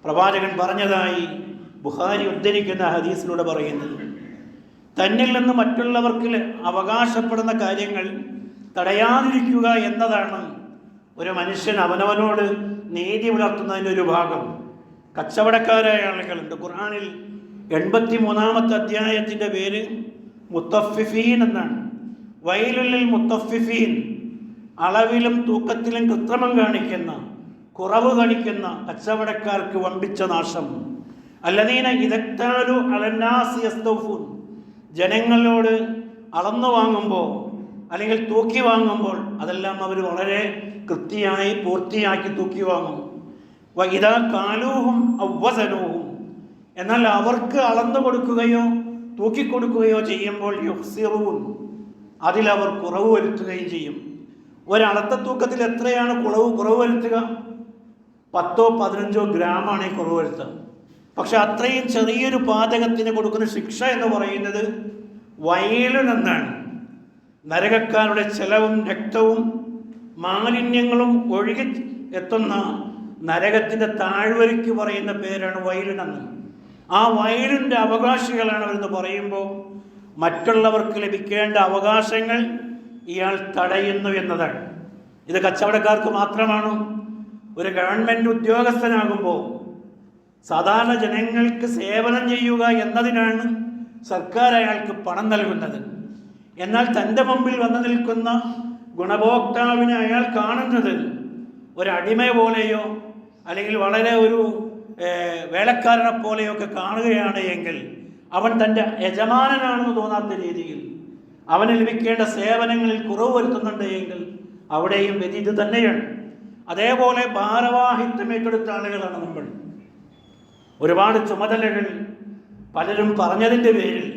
പ്രവാചകൻ പറഞ്ഞതായി ബുഖാരി ഉദ്ധരിക്കുന്ന ഹദീസിലൂടെ പറയുന്നത്. തന്നിൽ നിന്ന് മറ്റുള്ളവർക്ക് അവകാശപ്പെടുന്ന കാര്യങ്ങൾ തടയാതിരിക്കുക എന്നതാണ് ഒരു മനുഷ്യൻ അവനവനോട് നീതി പുലർത്തുന്നതിൻ്റെ ഒരു ഭാഗം. കച്ചവടക്കാരായ ആളുകളുണ്ട്. ഖുർആനിൽ 83-ാമത്തെ അധ്യായത്തിൻ്റെ പേര് മുത്തഫിഫീൻ എന്നാണ്. വൈലുൽ മുത്തഫിഫീൻ, അളവിലും തൂക്കത്തിലും കൃത്രിമം കാണിക്കുന്ന, കുറവ് കാണിക്കുന്ന കച്ചവടക്കാർക്ക് വമ്പിച്ച നാശം. അല്ലദീന ഇദക്താലു അലന്നാസി യസ്തൗഫൂൻ, ജനങ്ങളോട് അളന്നു വാങ്ങുമ്പോൾ അല്ലെങ്കിൽ തൂക്കി വാങ്ങുമ്പോൾ അതെല്ലാം അവർ വളരെ കൃത്യമായി പൂർത്തിയാക്കി തൂക്കി വാങ്ങും. ഇദാ കാലൂഹും അവ്വസനൂഹും, എന്നാൽ അവർക്ക് അളന്നു കൊടുക്കുകയോ തൂക്കിക്കൊടുക്കുകയോ ചെയ്യുമ്പോൾ യുഹ്സിറൂൻ, അതിലവർ കുറവ് വരുത്തുകയും ചെയ്യും. ഒരളത്ത തൂക്കത്തിൽ എത്രയാണ് കുറവ് വരുത്തുക? 10-15 ഗ്രാമാണ് ഈ കുറവ് വരുത്തുക. പക്ഷെ അത്രയും ചെറിയൊരു പാചകത്തിന് കൊടുക്കുന്ന ശിക്ഷ എന്ന് പറയുന്നത് വയലുൻ എന്നാണ്. നരകക്കാരുടെ ചെലവും രക്തവും മാലിന്യങ്ങളും ഒഴുകി എത്തുന്ന നരകത്തിൻ്റെ താഴ്വരയ്ക്ക് പറയുന്ന പേരാണ് വയലുൻ എന്ന്. ആ വയലിൻ്റെ അവകാശികളാണ് അവരെന്ന് പറയുമ്പോൾ മറ്റുള്ളവർക്ക് ലഭിക്കേണ്ട അവകാശങ്ങൾ ഇയാൾ തടയുന്നു എന്നതാണ്. ഇത് കച്ചവടക്കാർക്ക് മാത്രമാണോ? ഒരു ഗവൺമെൻറ് ഉദ്യോഗസ്ഥനാകുമ്പോൾ സാധാരണ ജനങ്ങൾക്ക് സേവനം ചെയ്യുക എന്നതിനാണ് സർക്കാർ അയാൾക്ക് പണം നൽകുന്നത്. എന്നാൽ തൻ്റെ മുമ്പിൽ വന്നു നിൽക്കുന്ന ഗുണഭോക്താവിനെ അയാൾ കാണുന്നത് ഒരടിമ പോലെയോ അല്ലെങ്കിൽ വളരെ ഒരു വേലക്കാരനെ പോലെയോ ഒക്കെ കാണുകയാണ് എങ്കിൽ അവൻ തൻ്റെ യജമാനനാണെന്ന് തോന്നാത്ത രീതിയിൽ അവന് ലഭിക്കേണ്ട സേവനങ്ങളിൽ കുറവ് വരുത്തുന്നുണ്ട് എങ്കിൽ അവിടെയും വിധി ഇത് തന്നെയാണ്. അതേപോലെ ഭാരവാഹിത്വം ഏറ്റെടുത്ത ആളുകളാണ് നമ്മൾ. ഒരുപാട് ചുമതലകൾ പലരും പറഞ്ഞതിൻ്റെ പേരിൽ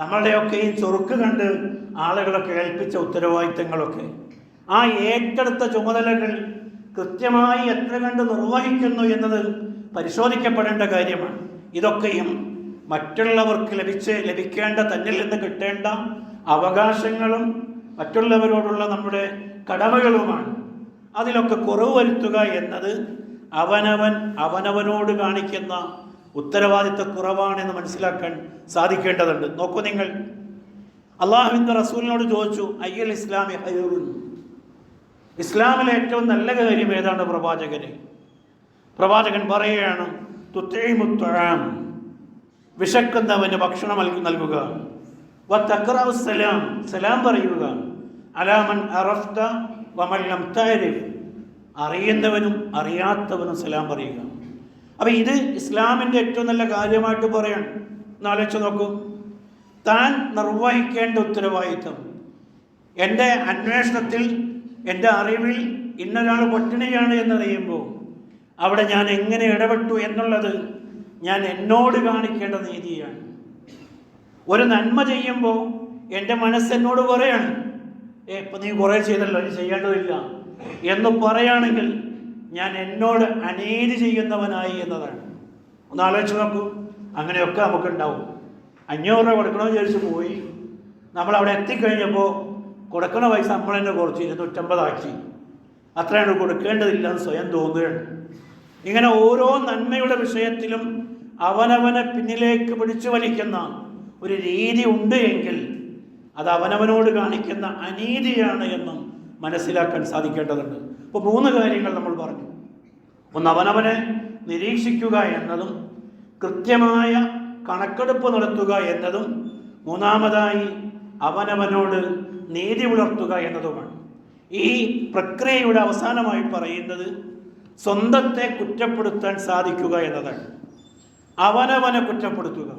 നമ്മളുടെയൊക്കെയും ചൊറുക്ക് കണ്ട് ആളുകളൊക്കെ ഏൽപ്പിച്ച ഉത്തരവാദിത്തങ്ങളൊക്കെ, ആ ഏറ്റെടുത്ത ചുമതലകൾ കൃത്യമായി എത്ര കണ്ട് നിർവഹിക്കുന്നു എന്നത് പരിശോധിക്കപ്പെടേണ്ട കാര്യമാണ്. ഇതൊക്കെയും മറ്റുള്ളവർക്ക് ലഭിക്കേണ്ട തന്നിൽ നിന്ന് കിട്ടേണ്ട അവകാശങ്ങളും മറ്റുള്ളവരോടുള്ള നമ്മുടെ കടമകളുമാണ്. അതിലൊക്കെ കുറവ് വരുത്തുക എന്നത് അവനവനോട് കാണിക്കുന്ന ഉത്തരവാദിത്ത കുറവാണെന്ന് മനസ്സിലാക്കാൻ സാധിക്കേണ്ടതുണ്ട്. നോക്കൂ നിങ്ങൾ, അള്ളാഹുവിൻ്റെ റസൂലിനോട് ചോദിച്ചു, അയ്യൽ ഇസ്ലാമി ഹൈറുൻ, ഇസ്ലാമിലെ ഏറ്റവും നല്ല കാര്യം ഏതാണ് പ്രവാചകനെ? പ്രവാചകൻ പറയുകയാണ്, തുത്തഈമുത്തൊആം, വിശക്കുന്നവന് ഭക്ഷണം നൽകുക, വതഖറഉ സലാം, സലാം പറയുക, അലാമൻ അറഫ്ത വമൻ ലം തഅരിഫ്, അറിയുന്നവനും അറിയാത്തവനും സലാം പറയുക. അപ്പം ഇത് ഇസ്ലാമിൻ്റെ ഏറ്റവും നല്ല കാര്യമായിട്ട് പറയണം. എന്നാലോചിച്ച് നോക്കൂ, താൻ നിർവഹിക്കേണ്ട ഉത്തരവാദിത്വം, എൻ്റെ അന്വേഷണത്തിൽ എൻ്റെ അറിവിൽ ഇന്നൊരാൾ പട്ടിണിയാണ് എന്നറിയുമ്പോൾ അവിടെ ഞാൻ എങ്ങനെ ഇടപെട്ടു എന്നുള്ളത് ഞാൻ എന്നോട് കാണിക്കേണ്ട നീതിയാണ്. ഒരു നന്മ ചെയ്യുമ്പോൾ എൻ്റെ മനസ്സെന്നോട് പറയാണ്, ഇപ്പം നീ കുറേ ചെയ്തല്ലോ, നീ ചെയ്യേണ്ടതില്ല എന്ന് പറയുകയാണെങ്കിൽ ഞാൻ എന്നോട് അനീതി ചെയ്യുന്നവനായി എന്നതാണ്. ഒന്ന് ആലോചിച്ച് നോക്കൂ. അങ്ങനെയൊക്കെ നമുക്കുണ്ടാവും. 500 രൂപ കൊടുക്കണമെന്ന് വിചാരിച്ച് പോയി, നമ്മളവിടെ എത്തിക്കഴിഞ്ഞപ്പോൾ കൊടുക്കണ പൈസ നമ്മൾ തന്നെ കുറച്ച് 250 ആക്കി, അത്രയാണ് കൊടുക്കേണ്ടതില്ല എന്ന് സ്വയം തോന്നുകയാണ്. ഇങ്ങനെ ഓരോ നന്മയുടെ വിഷയത്തിലും അവനവനെ പിന്നിലേക്ക് പിടിച്ചു വലിക്കുന്ന ഒരു രീതി ഉണ്ട് എങ്കിൽ അത് അവനവനോട് കാണിക്കുന്ന അനീതിയാണ് എന്നും മനസ്സിലാക്കാൻ സാധിക്കേണ്ടതുണ്ട്. ഇപ്പോൾ 3 കാര്യങ്ങൾ നമ്മൾ പറഞ്ഞു. ഒന്ന്, അവനവനെ നിരീക്ഷിക്കുക എന്നതും കൃത്യമായ കണക്കെടുപ്പ് നടത്തുക എന്നതും, മൂന്നാമതായി അവനവനോട് നീതി പുലർത്തുക എന്നതുമാണ്. ഈ പ്രക്രിയയുടെ അവസാനമായി പറയുന്നത് സ്വന്തത്തെ കുറ്റപ്പെടുത്താൻ സാധിക്കുക എന്നതാണ്. അവനവനെ കുറ്റപ്പെടുത്തുക,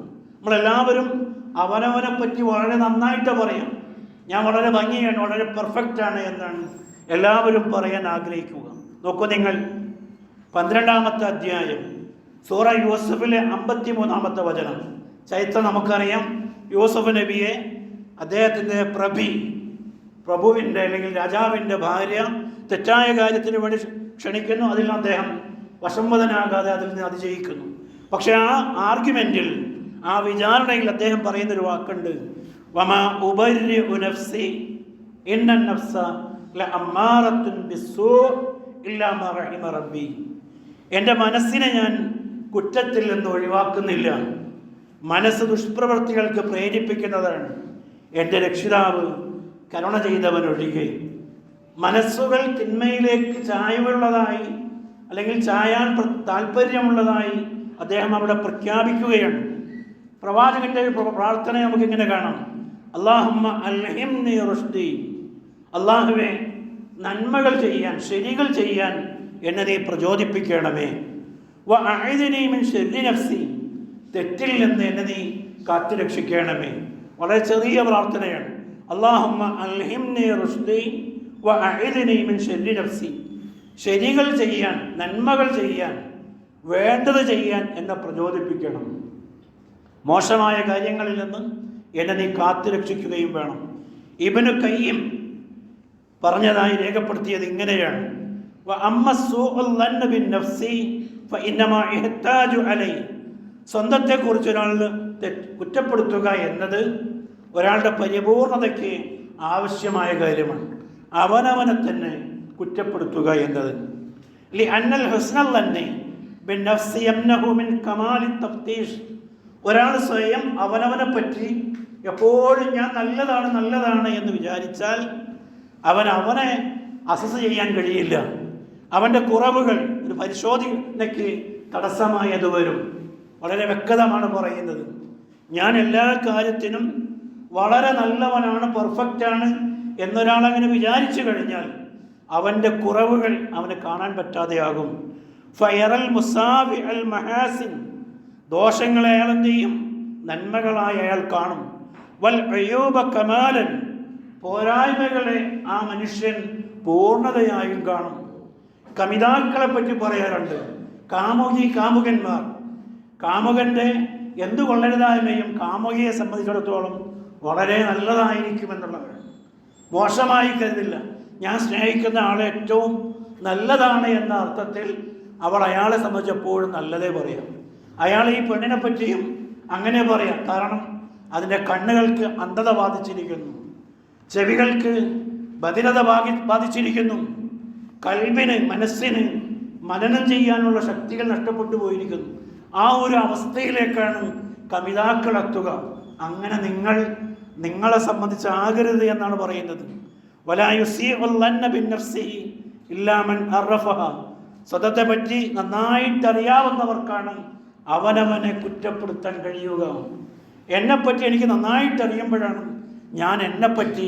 നമ്മളെല്ലാവരും അവനവനെ പറ്റി വളരെ നന്നായിട്ട് പറയാം. ഞാൻ വളരെ ഭംഗിയാണ്, വളരെ പെർഫെക്റ്റാണ് എന്നാണ് എല്ലാവരും പറയാൻ ആഗ്രഹിക്കുക. നോക്കൂ നിങ്ങൾ, 12-ാമത്തെ അധ്യായം സൂറ യൂസഫിലെ 53-ാമത്തെ വചനം. ചരിത്രം നമുക്കറിയാം. യൂസഫ് നബിയെ അദ്ദേഹത്തിൻ്റെ പ്രഭുവിൻ്റെ അല്ലെങ്കിൽ രാജാവിൻ്റെ ഭാര്യ തെറ്റായ കാര്യത്തിന് വേണ്ടി ക്ഷണിക്കുന്നു. അതിൽ അദ്ദേഹം വശംവദനാകാതെ അതിൽ നിന്ന് അതിജയിക്കുന്നു. പക്ഷെ ആ ആർഗ്യുമെൻറ്റിൽ, ആ വിചാരണയിൽ അദ്ദേഹം പറയുന്നൊരു വാക്കുണ്ട്, വമാ ഉബരിഉ നഫ്സി ഇന്ന നഫ്സ ലഅമ്മാറത്തുൻ ബിസ്സൂ ഇല്ലാ മാ റഹിമ റബ്ബി. എൻ്റെ മനസ്സിനെ ഞാൻ കുറ്റത്തിൽ നിന്ന് ഒഴിവാക്കുന്നില്ല. മനസ്സ് ദുഷ്പ്രവൃത്തികൾക്ക് പ്രേരിപ്പിക്കുന്നതാണ്. എൻ്റെ രക്ഷിതാവ് കരുണ ചെയ്തവനൊഴികെ. മനസ്സുകൾ തിന്മയിലേക്ക് ചായ്വുള്ളതായി അല്ലെങ്കിൽ ചായാൻ താല്പര്യമുള്ളതായി അദ്ദേഹം അവിടെ പ്രഖ്യാപിക്കുകയാണ്. പ്രവാചകന്റെ പ്രാർത്ഥന നമുക്കിങ്ങനെ കാണാം, അല്ലാഹുമ്മ അൽഹിംനി റുഷ്ദി. അല്ലാഹുവേ, നന്മകൾ ചെയ്യാൻ, ശരികൾ ചെയ്യാൻ എന്നെ നീ പ്രചോദിപ്പിക്കണമേ. വ അഇദ്നി മിൻ ശർരി നഫ്സി. തെറ്റിൽ നിന്ന് എന്നെ നീ കാത്തുരക്ഷിക്കണമേ. വളരെ ചെറിയ പ്രാർത്ഥനയാണ്. അല്ലാഹുമ്മ അൽഹിംനി റുഷ്ദി വ അഇദ്നി മിൻ ശർരി നഫ്സി. ശരികൾ ചെയ്യാൻ, നന്മകൾ ചെയ്യാൻ, വേണ്ടത് ചെയ്യാൻ എന്നെ പ്രചോദിപ്പിക്കണം. മോശമായ കാര്യങ്ങളിൽ നിന്ന് എന്നെ നീ കാത്തുരക്ഷിക്കുകയും വേണം. ഇബ്നു ഖയ്യിം പറഞ്ഞതായി രേഖപ്പെടുത്തിയത് ഇങ്ങനെയാണ്, സ്വന്തത്തെക്കുറിച്ച് ഒരാൾ കുറ്റപ്പെടുത്തുക എന്നത് ഒരാളുടെ പരിപൂർണതയ്ക്ക് ആവശ്യമായ കാര്യമാണ്. അവനവനെ തന്നെ കുറ്റപ്പെടുത്തുക എന്നത്. ഒരാൾ സ്വയം അവനവനെ പറ്റി എപ്പോഴും ഞാൻ നല്ലതാണ് എന്ന് വിചാരിച്ചാൽ അവനെ അസസ് ചെയ്യാൻ കഴിയില്ല. അവൻ്റെ കുറവുകൾ ഒരു പരിശോധനയ്ക്ക് തടസ്സമായത് വരും. വളരെ വ്യക്തമാണ് പറയുന്നത്. ഞാൻ എല്ലാ കാര്യത്തിനും വളരെ നല്ലവനാണ്, പെർഫെക്റ്റാണ് എന്നൊരാളങ്ങനെ വിചാരിച്ചു കഴിഞ്ഞാൽ അവൻ്റെ കുറവുകൾ അവന് കാണാൻ പറ്റാതെയാകും. ഫയറൽ മുസാവി അൽ മഹാസിൻ. ദോഷങ്ങളെ അയാൾ എന്ത് ചെയ്യും? നന്മകളായി അയാൾ കാണും. വൽ അയ്യൂബ കമാലൻ. പോരായ്മകളെ ആ മനുഷ്യൻ പൂർണ്ണതയായും കാണും. കമിതാക്കളെ പറ്റി പറയാറുണ്ട്, കാമുകന്മാർ. കാമുകൻ്റെ എന്തു കൊള്ളരുതായ്മയും കാമുകിയെ സംബന്ധിച്ചിടത്തോളം വളരെ നല്ലതായിരിക്കുമെന്നുള്ളതാണ്. മോശമായി കരുതില്ല. ഞാൻ സ്നേഹിക്കുന്ന ആളെ ഏറ്റവും നല്ലതാണ് എന്ന അർത്ഥത്തിൽ അവൾ അയാളെ സംബന്ധിച്ചപ്പോഴും നല്ലതേ പറയാം. അയാൾ ഈ പെണ്ണിനെ പറ്റിയും അങ്ങനെ പറയാം. കാരണം അതിൻ്റെ കണ്ണുകൾക്ക് അന്ധത ബാധിച്ചിരിക്കുന്നു, ചെവികൾക്ക് ബധിരത ബാധിച്ചിരിക്കുന്നു, കൽബിന്, മനസ്സിന് മനനം ചെയ്യാനുള്ള ശക്തികൾ നഷ്ടപ്പെട്ടു പോയിരിക്കുന്നു. ആ ഒരു അവസ്ഥയിലേക്കാണ് കമിതാക്കൾ എത്തുക. അങ്ങനെ നിങ്ങളെ സംബന്ധിച്ചാകരുത് എന്നാണ് പറയുന്നത്. സ്വതത്തെ പറ്റി നന്നായിട്ട് അറിയാവുന്നവർക്കാണ് അവനവനെ കുറ്റപ്പെടുത്താൻ കഴിയുക. എന്നെപ്പറ്റി എനിക്ക് നന്നായിട്ട് അറിയുമ്പോഴാണ് ഞാൻ എന്നെപ്പറ്റി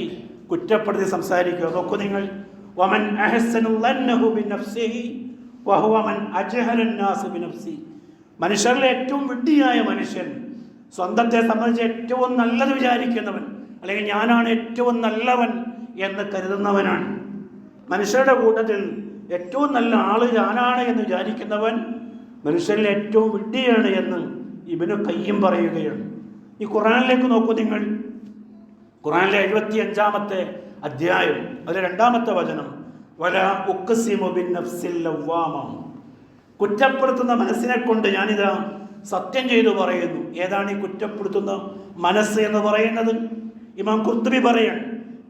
കുറ്റപ്പെടുത്തി സംസാരിക്കുക. നോക്കൂ നിങ്ങൾ, വമൻ അഹ്സനു ളന്നഹു ബിനഫ്സിഹി വഹുവ മൻ അജ്ഹല അന്നാസ് ബിനഫ്സിഹി. മനുഷ്യരിലെ ഏറ്റവും വിഡ്ഢിയായ മനുഷ്യൻ സ്വന്തത്തെ സംബന്ധിച്ച് ഏറ്റവും നല്ലത് വിചാരിക്കുന്നവൻ, അല്ലെങ്കിൽ ഞാനാണ് ഏറ്റവും നല്ലവൻ എന്ന് കരുതുന്നവനാണ്. മനുഷ്യരുടെ കൂട്ടത്തിൽ ഏറ്റവും നല്ല ആള് ഞാനാണ് എന്ന് വിചാരിക്കുന്നവൻ മനുഷ്യരിലെ ഏറ്റവും വിഡ്ഢിയാണ് എന്ന് ഇബ്നു ഖയ്യിം പറയുകയാണ്. ഈ ഖുർആനിലേക്ക് നോക്കൂ നിങ്ങൾ. ഖുർആനിലെ 75-ാമത്തെ അധ്യായം അതിലെ 2-ാമത്തെ വചനം, വലാ ഉഖ്സിമു ബിന്നഫ്സിൽ ലവ്വാമ. കുറ്റപ്പെടുത്തുന്ന മനസ്സിനെ കൊണ്ട് ഞാനിതാ സത്യം ചെയ്തു പറയുന്നു. ഏതാണ് ഈ കുറ്റപ്പെടുത്തുന്ന മനസ്സ് എന്ന് പറയുന്നത്? ഇമാം ഖുർത്തുബി പറയാൻ,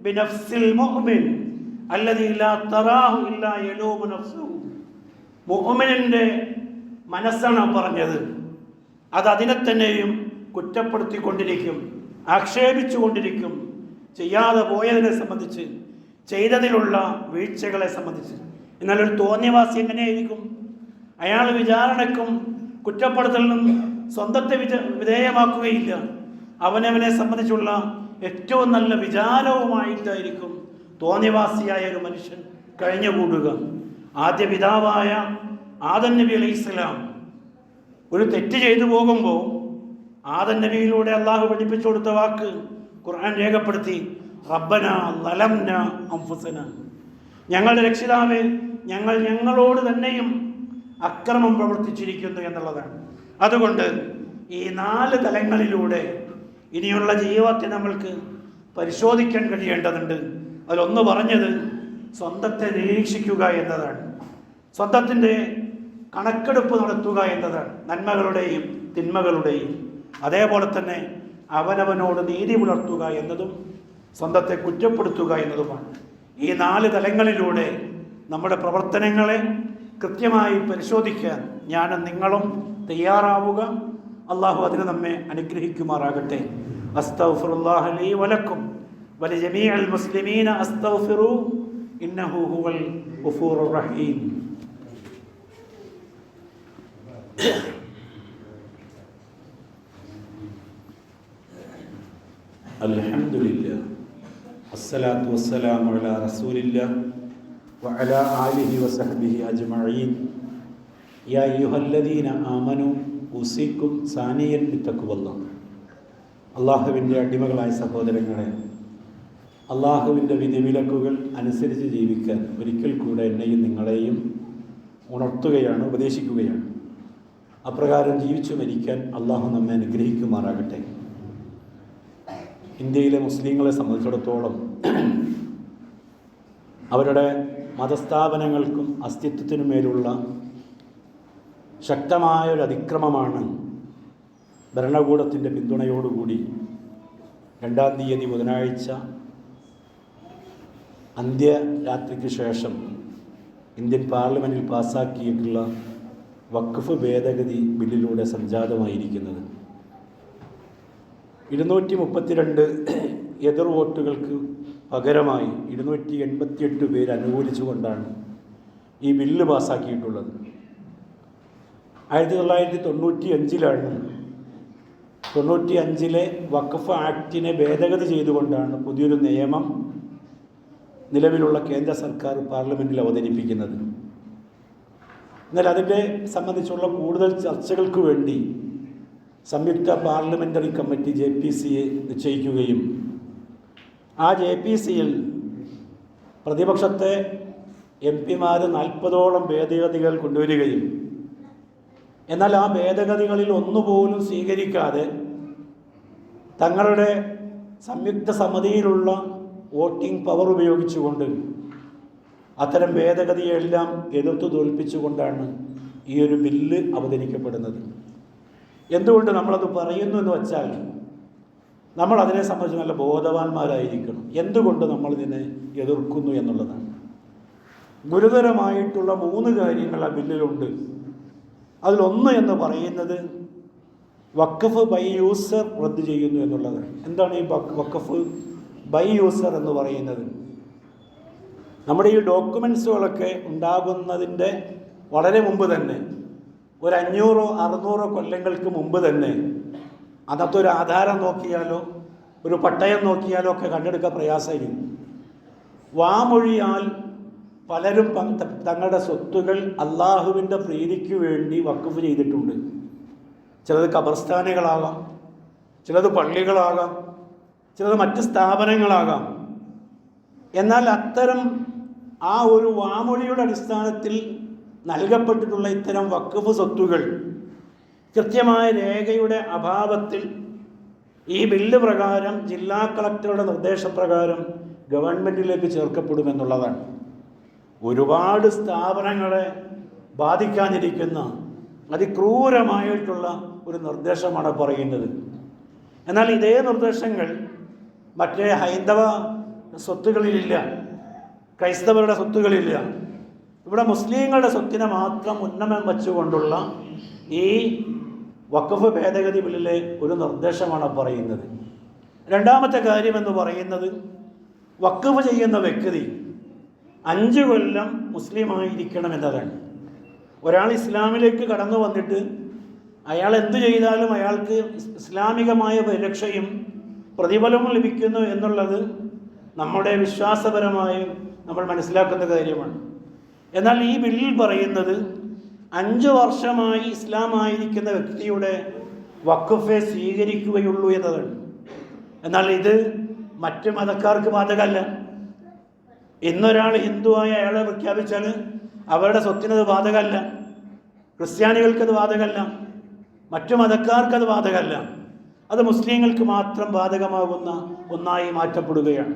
ബിനഫ്സിൽ മുഅ്മിൻ അല്ലദീ ലാ തറാഹു ഇല്ലാ യലൂമു നഫ്സുഹു. മുഅ്മിനിന്റെ മനസ്സാണ് പറഞ്ഞത്. അത് അതിനെ തന്നെയും കുറ്റപ്പെടുത്തിക്കൊണ്ടിരിക്കും, ആക്ഷേപിച്ചുകൊണ്ടിരിക്കും, ചെയ്യാതെ പോയതിനെ സംബന്ധിച്ച്, ചെയ്തതിലുള്ള വീഴ്ചകളെ സംബന്ധിച്ച്. എന്നാൽ ഒരു തോന്നിയവാസി എങ്ങനെയായിരിക്കും? അയാൾ വിചാരണക്കും കുറ്റപ്പെടുത്തലിനും സ്വന്തത്തെ വിധേയമാക്കുകയില്ല. അവനവനെ സംബന്ധിച്ചുള്ള ഏറ്റവും നല്ല വിചാരവുമായിട്ടായിരിക്കും തോന്നിയവാസിയായ ഒരു മനുഷ്യൻ കഴിഞ്ഞുകൂടുക. ആദ്യ പിതാവായ ആദം നബി അലൈഹിസ്സലാം ഒരു തെറ്റ് ചെയ്തു പോകുമ്പോൾ ആദം നബിയിലൂടെ അള്ളാഹു പഠിപ്പിച്ചു കൊടുത്ത വാക്ക് ഖുർആൻ രേഖപ്പെടുത്തി, റബ്ബന ലലംന അൻഫുസന, ഞങ്ങളുടെ രക്ഷിതാവേ, ഞങ്ങൾ ഞങ്ങളോട് തന്നെയും അക്രമം പ്രവർത്തിച്ചിരിക്കുന്നു എന്നുള്ളതാണ്. അതുകൊണ്ട് ഈ 4 തലങ്ങളിലൂടെ ഇനിയുള്ള ജീവിതത്തെ നമ്മൾക്ക് പരിശോധിക്കാൻ കഴിയേണ്ടതുണ്ട്. അതിലൊന്ന് പറഞ്ഞത് സ്വന്തത്തെ നിരീക്ഷിക്കുക എന്നതാണ്, സ്വന്തത്തിൻ്റെ കണക്കെടുപ്പ് നടത്തുക എന്നതാണ്, നന്മകളുടെയും തിന്മകളുടെയും. അതേപോലെ തന്നെ അവനവനോട് നീതി പുലർത്തുക എന്നതും സ്വന്തത്തെ കുറ്റപ്പെടുത്തുക എന്നതുമാണ്. ഈ 4 തലങ്ങളിലൂടെ നമ്മുടെ പ്രവർത്തനങ്ങളെ കൃത്യമായി പരിശോധിക്കാൻ ഞാനും നിങ്ങളും തയ്യാറാവുക. അള്ളാഹു അതിന് നമ്മെ അനുഗ്രഹിക്കുമാറാകട്ടെ. അസ്തഗ്ഫിറുല്ലാഹ ലീ വലക്കും വലിജമീഅൽ മുസ്ലിമീന അസ്തഗ്ഫിറൂ ഇന്നഹു ഹുവൽ ഗഫൂറുർ റഹീം. അൽഹംദുലില്ലാ അസ്സലാത്തു വസ്സലാമു അലാ റസൂലില്ലാ വഅലാ ആലിഹി വസഹ്ബിഹി അജ്മഈൻ. യാ അയ്യുഹല്ലദീന ആമനൂ ഉസീക്കും സാനിയൻ ബിത്തഖ്വല്ലാഹ്. അള്ളാഹുവിൻ്റെ അടിമകളായ സഹോദരങ്ങളെ, അള്ളാഹുവിൻ്റെ വിധിവിലക്കുകൾ അനുസരിച്ച് ജീവിക്കാൻ ഒരിക്കൽ കൂടെ എന്നെയും നിങ്ങളെയും ഉണർത്തുകയാണ്, ഉപദേശിക്കുകയാണ്. അപ്രകാരം ജീവിച്ചു മരിക്കാൻ അള്ളാഹു നമ്മെ അനുഗ്രഹിക്കുമാറാകട്ടെ. ഇന്ത്യയിലെ മുസ്ലിങ്ങളെ സംബന്ധിച്ചിടത്തോളം അവരുടെ മതസ്ഥാപനങ്ങൾക്കും അസ്തിത്വത്തിനുമേലുള്ള ശക്തമായൊരു അതിക്രമമാണ് ഭരണകൂടത്തിൻ്റെ പിന്തുണയോടുകൂടി 2-ാം തീയതി ബുധനാഴ്ച അന്ത്യരാത്രിക്ക് ശേഷം ഇന്ത്യൻ പാർലമെൻറ്റിൽ പാസ്സാക്കിയിട്ടുള്ള വഖഫ് ഭേദഗതി ബില്ലിലൂടെ സംജാതമായിരിക്കുന്നത്. 232 എതിർ വോട്ടുകൾക്ക് പകരമായി 288 പേര് അനുകൂലിച്ചുകൊണ്ടാണ് ഈ ബില്ല് പാസ്സാക്കിയിട്ടുള്ളത്. 1995 95 വഖഫ് ആക്ടിനെ ഭേദഗതി ചെയ്തുകൊണ്ടാണ് പുതിയൊരു നിയമം നിലവിലുള്ള കേന്ദ്ര സർക്കാർ പാർലമെൻറ്റിൽ അവതരിപ്പിക്കുന്നത്. എന്നാൽ അതിനെ സംബന്ധിച്ചുള്ള കൂടുതൽ ചർച്ചകൾക്ക് വേണ്ടി സംയുക്ത പാർലമെൻ്ററി കമ്മിറ്റി JPCയെ നിശ്ചയിക്കുകയും ആ JPCയിൽ പ്രതിപക്ഷത്തെ MP-മാർ 40ഓളം ഭേദഗതികൾ കൊണ്ടുവരികയും എന്നാൽ ആ ഭേദഗതികളിൽ ഒന്നുപോലും സ്വീകരിക്കാതെ തങ്ങളുടെ സംയുക്ത സമിതിയിലുള്ള വോട്ടിംഗ് പവർ ഉപയോഗിച്ചുകൊണ്ട് അത്തരം ഭേദഗതിയെല്ലാം എതിർത്ത് തോൽപ്പിച്ചുകൊണ്ടാണ് ഈ ഒരു ബില്ല് അവതരിക്കപ്പെടുന്നത്. എന്തുകൊണ്ട് നമ്മളത് പറയുന്നു എന്ന് വച്ചാൽ നമ്മൾ അതിനെ സംബന്ധിച്ച് നല്ല ബോധവാന്മാരായിരിക്കണം. എന്തുകൊണ്ട് നമ്മളിതിനെ എതിർക്കുന്നു എന്നുള്ളതാണ്. ഗുരുതരമായിട്ടുള്ള 3 കാര്യങ്ങൾ ആ ബില്ലിലുണ്ട്. അതിലൊന്ന് എന്ന് പറയുന്നത് വഖഫ് ബൈ യൂസർ റദ്ദ് ചെയ്യുന്നു എന്നുള്ളതാണ്. എന്താണ് ഈ വഖഫ് ബൈ യൂസർ എന്ന് പറയുന്നത്? നമ്മുടെ ഈ ഡോക്യുമെൻസുകളൊക്കെ ഉണ്ടാകുന്നതിൻ്റെ വളരെ മുമ്പ് തന്നെ, ഒരു 500-600 കൊല്ലങ്ങൾക്ക് മുമ്പ് തന്നെ അന്നത്തെ ഒരു ആധാരം നോക്കിയാലോ ഒരു പട്ടയം നോക്കിയാലോ ഒക്കെ കണ്ടെടുക്കാൻ പ്രയാസമായിരുന്നു. വാമൊഴിയാൽ പലരും തങ്ങളുടെ സ്വത്തുകൾ അള്ളാഹുവിൻ്റെ പ്രീതിക്ക് വേണ്ടി വഖഫ് ചെയ്തിട്ടുണ്ട്. ചിലത് ഖബർസ്ഥാനുകളാകാം, ചിലത് പള്ളികളാകാം, ചിലത് മറ്റ് സ്ഥാപനങ്ങളാകാം. എന്നാൽ അത്തരം ആ ഒരു വാമൊഴിയുടെ അടിസ്ഥാനത്തിൽ നൽകപ്പെട്ടിട്ടുള്ള ഇത്തരം വഖഫ് സ്വത്തുകൾ കൃത്യമായ രേഖയുടെ അഭാവത്തിൽ ഈ ബില്ല് പ്രകാരം ജില്ലാ കളക്ടറുടെ നിർദ്ദേശപ്രകാരം ഗവൺമെൻറ്റിലേക്ക് ചേർക്കപ്പെടുമെന്നുള്ളതാണ്. ഒരുപാട് സ്ഥാപനങ്ങളെ ബാധിക്കാനിരിക്കുന്ന അതിക്രൂരമായിട്ടുള്ള ഒരു നിർദ്ദേശമാണ് പറയുന്നത്. എന്നാൽ ഇതേ നിർദ്ദേശങ്ങൾ മറ്റേ ഹൈന്ദവ സ്വത്തുകളിലില്ല, ക്രൈസ്തവരുടെ സ്വത്തുകളില്ല. ഇവിടെ മുസ്ലിങ്ങളുടെ സ്വത്തിനെ മാത്രം ഉന്നമനം വച്ചുകൊണ്ടുള്ള ഈ വഖഫ് ഭേദഗതി ബില്ലിലെ ഒരു നിർദ്ദേശമാണ് പറയുന്നത്. രണ്ടാമത്തെ കാര്യമെന്ന് പറയുന്നത് വഖഫ് ചെയ്യുന്ന വ്യക്തി 5 കൊല്ലം മുസ്ലിമായിരിക്കണം എന്നതാണ്. ഒരാൾ ഇസ്ലാമിലേക്ക് കടന്നു വന്നിട്ട് അയാൾ എന്തു ചെയ്താലും അയാൾക്ക് ഇസ്ലാമികമായ പരിരക്ഷയും പ്രതിഫലവും ലഭിക്കുന്നു എന്നുള്ളത് നമ്മുടെ വിശ്വാസപരമായി നമ്മൾ മനസ്സിലാക്കുന്ന കാര്യമാണ്. എന്നാൽ ഈ ബില്ലിൽ പറയുന്നത് 5 വർഷമായി ഇസ്ലാമായിരിക്കുന്ന വ്യക്തിയുടെ വഖഫെ സ്വീകരിക്കുകയുള്ളൂ എന്നതാണ്. എന്നാൽ ഇത് മറ്റ് മതക്കാർക്ക് ബാധകമല്ല. ഇന്നൊരാൾ ഹിന്ദുവായ അയാളെ പ്രഖ്യാപിച്ചാൽ അവരുടെ സ്വത്തിനത് ബാധകമല്ല, ക്രിസ്ത്യാനികൾക്കത് ബാധകമല്ല, മറ്റു മതക്കാർക്കത് ബാധകമല്ല. അത് മുസ്ലിങ്ങൾക്ക് മാത്രം ബാധകമാകുന്ന ഒന്നായി മാറ്റപ്പെടുകയാണ്.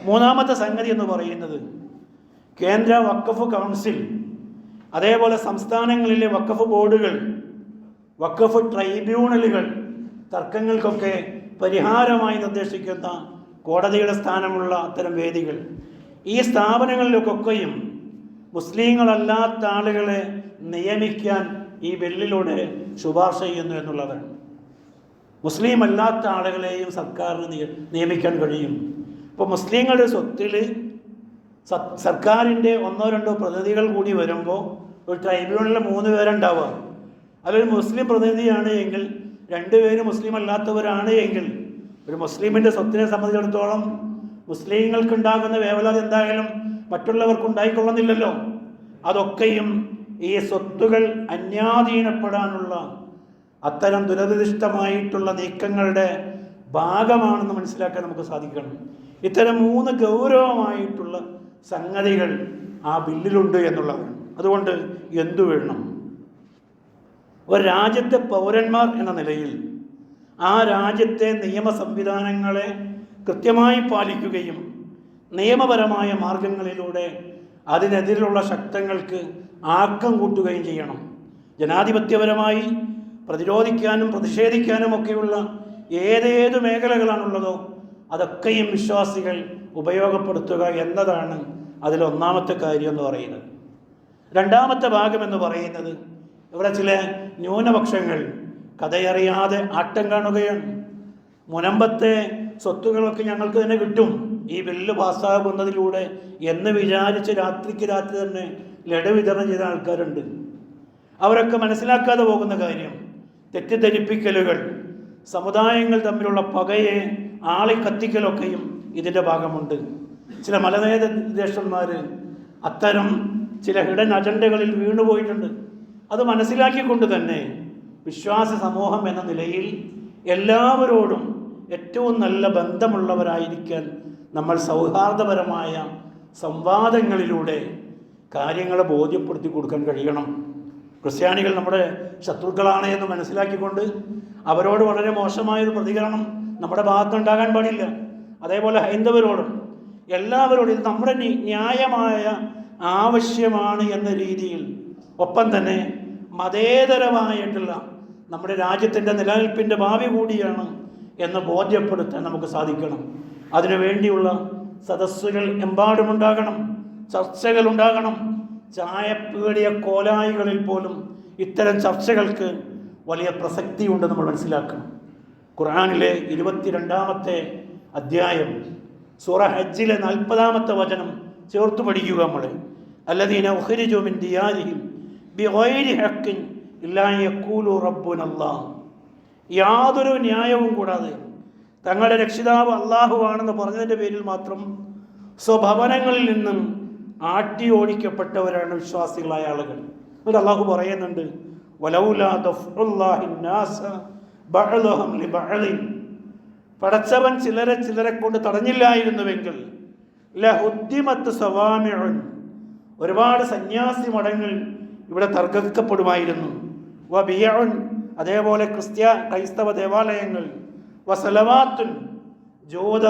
മൂന്നാമത്തെ സംഗതി എന്ന് പറയുന്നത് കേന്ദ്ര വഖഫ് കൗൺസിൽ, അതേപോലെ സംസ്ഥാനങ്ങളിലെ വഖഫ് ബോർഡുകൾ, വഖഫ് ട്രൈബ്യൂണലുകൾ തർക്കങ്ങൾക്കൊക്കെ പരിഹാരമായി നിർദ്ദേശിക്കുന്ന കോടതിയുടെ സ്ഥാനമുള്ള അത്തരം വേദികൾ, ഈ സ്ഥാപനങ്ങളിലൊക്കെയും മുസ്ലിങ്ങളല്ലാത്ത ആളുകളെ നിയമിക്കാൻ ഈ ബില്ലിലൂടെ ശുപാർശ ചെയ്യുന്നു എന്നുള്ളതാണ്. മുസ്ലിം അല്ലാത്ത ആളുകളെയും സർക്കാരിന് നിയമിക്കാൻ കഴിയും. ഇപ്പോൾ മുസ്ലിങ്ങളുടെ സ്വത്തിൽ സർക്കാരിൻ്റെ 1-2 പ്രതിനിധികൾ കൂടി വരുമ്പോൾ ഒരു ട്രൈബ്യൂണലിൽ 3 പേരുണ്ടാവുക. അതൊരു മുസ്ലിം പ്രതിനിധിയാണ് എങ്കിൽ 2 പേര് മുസ്ലിം അല്ലാത്തവരാണ് എങ്കിൽ ഒരു മുസ്ലിമിൻ്റെ സ്വത്തിനെ സംബന്ധിച്ചിടത്തോളം മുസ്ലിങ്ങൾക്കുണ്ടാകുന്ന വേവലാതി എന്തായാലും മറ്റുള്ളവർക്കുണ്ടായിക്കൊള്ളുന്നില്ലല്ലോ. അതൊക്കെയും ഈ സ്വത്തുകൾ അന്യാധീനപ്പെടാനുള്ള അത്തരം ദുരദിഷ്ടമായിട്ടുള്ള നീക്കങ്ങളുടെ ഭാഗമാണെന്ന് മനസ്സിലാക്കാൻ നമുക്ക് സാധിക്കണം. ഇത്തരം 3 ഗൗരവമായിട്ടുള്ള സംഗതികൾ ആ ബില്ലിലുണ്ട് എന്നുള്ളതാണ്. അതുകൊണ്ട് എന്തു വേണം? ഒരു രാജ്യത്തെ പൗരന്മാർ എന്ന നിലയിൽ ആ രാജ്യത്തെ നിയമ സംവിധാനങ്ങളെ കൃത്യമായി പാലിക്കുകയും നിയമപരമായ മാർഗങ്ങളിലൂടെ അതിനെതിരെയുള്ള ശക്തങ്ങൾക്ക് ആക്കം കൂട്ടുകയും ചെയ്യണം. ജനാധിപത്യപരമായി പ്രതിരോധിക്കാനും പ്രതിഷേധിക്കാനും ഒക്കെയുള്ള ഏതേത് മേഖലകളാണുള്ളതോ അതൊക്കെയും വിശ്വാസികൾ ഉപയോഗപ്പെടുത്തുക എന്നതാണ് അതിലൊന്നാമത്തെ കാര്യം എന്ന് പറയുന്നത്. രണ്ടാമത്തെ ഭാഗം എന്ന് പറയുന്നത് ഇവിടെ ചില ന്യൂനപക്ഷങ്ങൾ കഥയറിയാതെ ആട്ടം കാണുകയാണ്. മുനമ്പത്തെ സ്വത്തുകളൊക്കെ ഞങ്ങൾക്ക് തന്നെ കിട്ടും ഈ ബില്ല് പാസ്സാകുന്നതിലൂടെ എന്ന് വിചാരിച്ച് രാത്രിക്ക് രാത്രി തന്നെ ലഡു വിതരണം ചെയ്ത ആൾക്കാരുണ്ട്. അവരൊക്കെ മനസ്സിലാക്കാതെ പോകുന്ന കാര്യം തെറ്റിദ്ധരിപ്പിക്കലുകൾ, സമുദായങ്ങൾ തമ്മിലുള്ള പകയെ ആളിക്കത്തിക്കലൊക്കെയും ഇതിൻ്റെ ഭാഗമുണ്ട്. ചില മലനേതേശന്മാർ അത്തരം ചില ഹിഡൻ അജണ്ടകളിൽ വീണുപോയിട്ടുണ്ട്. അത് മനസ്സിലാക്കിക്കൊണ്ട് തന്നെ വിശ്വാസ സമൂഹം എന്ന നിലയിൽ എല്ലാവരോടും ഏറ്റവും നല്ല ബന്ധമുള്ളവരായിരിക്കാൻ നമ്മൾ സൗഹാർദ്ദപരമായ സംവാദങ്ങളിലൂടെ കാര്യങ്ങളെ ബോധ്യപ്പെടുത്തി കൊടുക്കാൻ കഴിയണം. ക്രിസ്ത്യാനികൾ നമ്മുടെ ശത്രുക്കളാണ് എന്ന് മനസ്സിലാക്കിക്കൊണ്ട് അവരോട് വളരെ മോശമായൊരു പ്രതികരണം നമ്മുടെ ഭാഗത്തുണ്ടാകാൻ പാടില്ല. അതേപോലെ ഹൈന്ദവരോടും എല്ലാവരോടും ഇത് നമ്മുടെ ന്യായമായ ആവശ്യമാണ് എന്ന രീതിയിൽ, ഒപ്പം തന്നെ മതേതരമായിട്ടുള്ള നമ്മുടെ രാജ്യത്തിൻ്റെ നിലനിൽപ്പിൻ്റെ ഭാവി കൂടിയാണ് എന്ന് ബോധ്യപ്പെടുത്താൻ നമുക്ക് സാധിക്കണം. അതിനുവേണ്ടിയുള്ള സദസ്സുകൾ എമ്പാടുമുണ്ടാകണം, ചർച്ചകൾ ഉണ്ടാകണം. ചായപ്പീടിയ കോലായികളിൽ പോലും ഇത്തരം ചർച്ചകൾക്ക് വലിയ പ്രസക്തിയുണ്ട് നമ്മൾ മനസ്സിലാക്കണം. ഖുർആനിലെ 22-ാമത്തെ അധ്യായം സൂറ ഹജ്ജിലെ 40-ാമത്തെ വചനം ചേർത്ത് പഠിക്കുക. നമ്മൾ അല്ലദീന ഉഖ്രിജൂ മിൻ ദിയാരിഹിം ബിഗൈരി ഹഖ്ഖിൻ ഇല്ലാ യഖൂലു റബ്ബുനല്ലാഹ്, യാതൊരു ന്യായവും കൂടാതെ തങ്ങളുടെ രക്ഷിതാവ് അള്ളാഹുവാണെന്ന് പറഞ്ഞതിൻ്റെ പേരിൽ മാത്രം സ്വഭവനങ്ങളിൽ നിന്നും ആട്ടി ഓടിക്കപ്പെട്ടവരാണ് വിശ്വാസികളായ ആളുകൾ. എന്നിട്ട് അള്ളാഹു പറയുന്നുണ്ട്, വലൗലാ ദഫ്ഉല്ലാഹി നാസ ബഅദഹും ലിബഅദിൻ, പടച്ചവൻ ചിലരെ കൊണ്ട് തടഞ്ഞില്ലായിരുന്നുവെങ്കിൽ ലഹുദ്ദിമത്ത് സവാമിഉൻ, ഒരുപാട് സന്യാസി മഠങ്ങൾ ഇവിടെ തർക്കപ്പെടുമായിരുന്നു. വബിയഉൻ, അതേപോലെ ക്രൈസ്തവ ദേവാലയങ്ങൾ, വസലവാത്തുൻ, ജൂത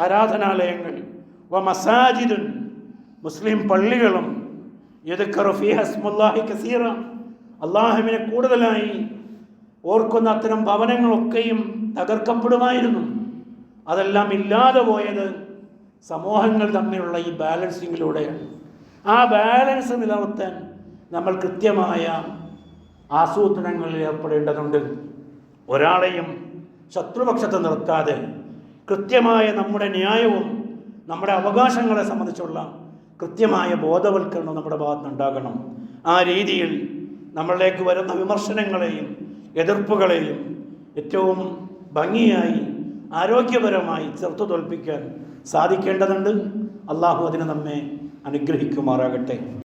ആരാധനാലയങ്ങൾ, വമസാജിദുൻ, മുസ്ലിം പള്ളികളും, യദ്കറു ഫീഹ ഇസ്മുല്ലാഹി കസീറ, അള്ളാഹുവിനെ കൂടുതലായി ഓർക്കുന്ന അത്തരം ഭവനങ്ങളൊക്കെയും തകർക്കപ്പെടുമായിരുന്നു. അതെല്ലാം ഇല്ലാതെ പോയത് സമൂഹങ്ങൾ തമ്മിലുള്ള ഈ ബാലൻസിങ്ങിലൂടെയാണ്. ആ ബാലൻസ് നിലനിർത്താൻ നമ്മൾ കൃത്യമായ ആസൂത്രണങ്ങളിൽ ഏർപ്പെടേണ്ടതുണ്ട്. ഒരാളെയും ശത്രുപക്ഷത്ത് നിർത്താതെ കൃത്യമായ നമ്മുടെ ന്യായവും നമ്മുടെ അവകാശങ്ങളെ സംബന്ധിച്ചുള്ള കൃത്യമായ ബോധവൽക്കരണം നമ്മുടെ ഭാഗത്തുനിന്നുണ്ടാകണം. ആ രീതിയിൽ നമ്മളിലേക്ക് വരുന്ന വിമർശനങ്ങളെയും എതിർപ്പുകളെയും ഏറ്റവും ഭംഗിയായി ആരോഗ്യപരമായി ചെറുത്തു തോൽപ്പിക്കാൻ സാധിക്കേണ്ടതുണ്ട്. അള്ളാഹു അതിന് നമ്മെ അനുഗ്രഹിക്കുമാറാകട്ടെ.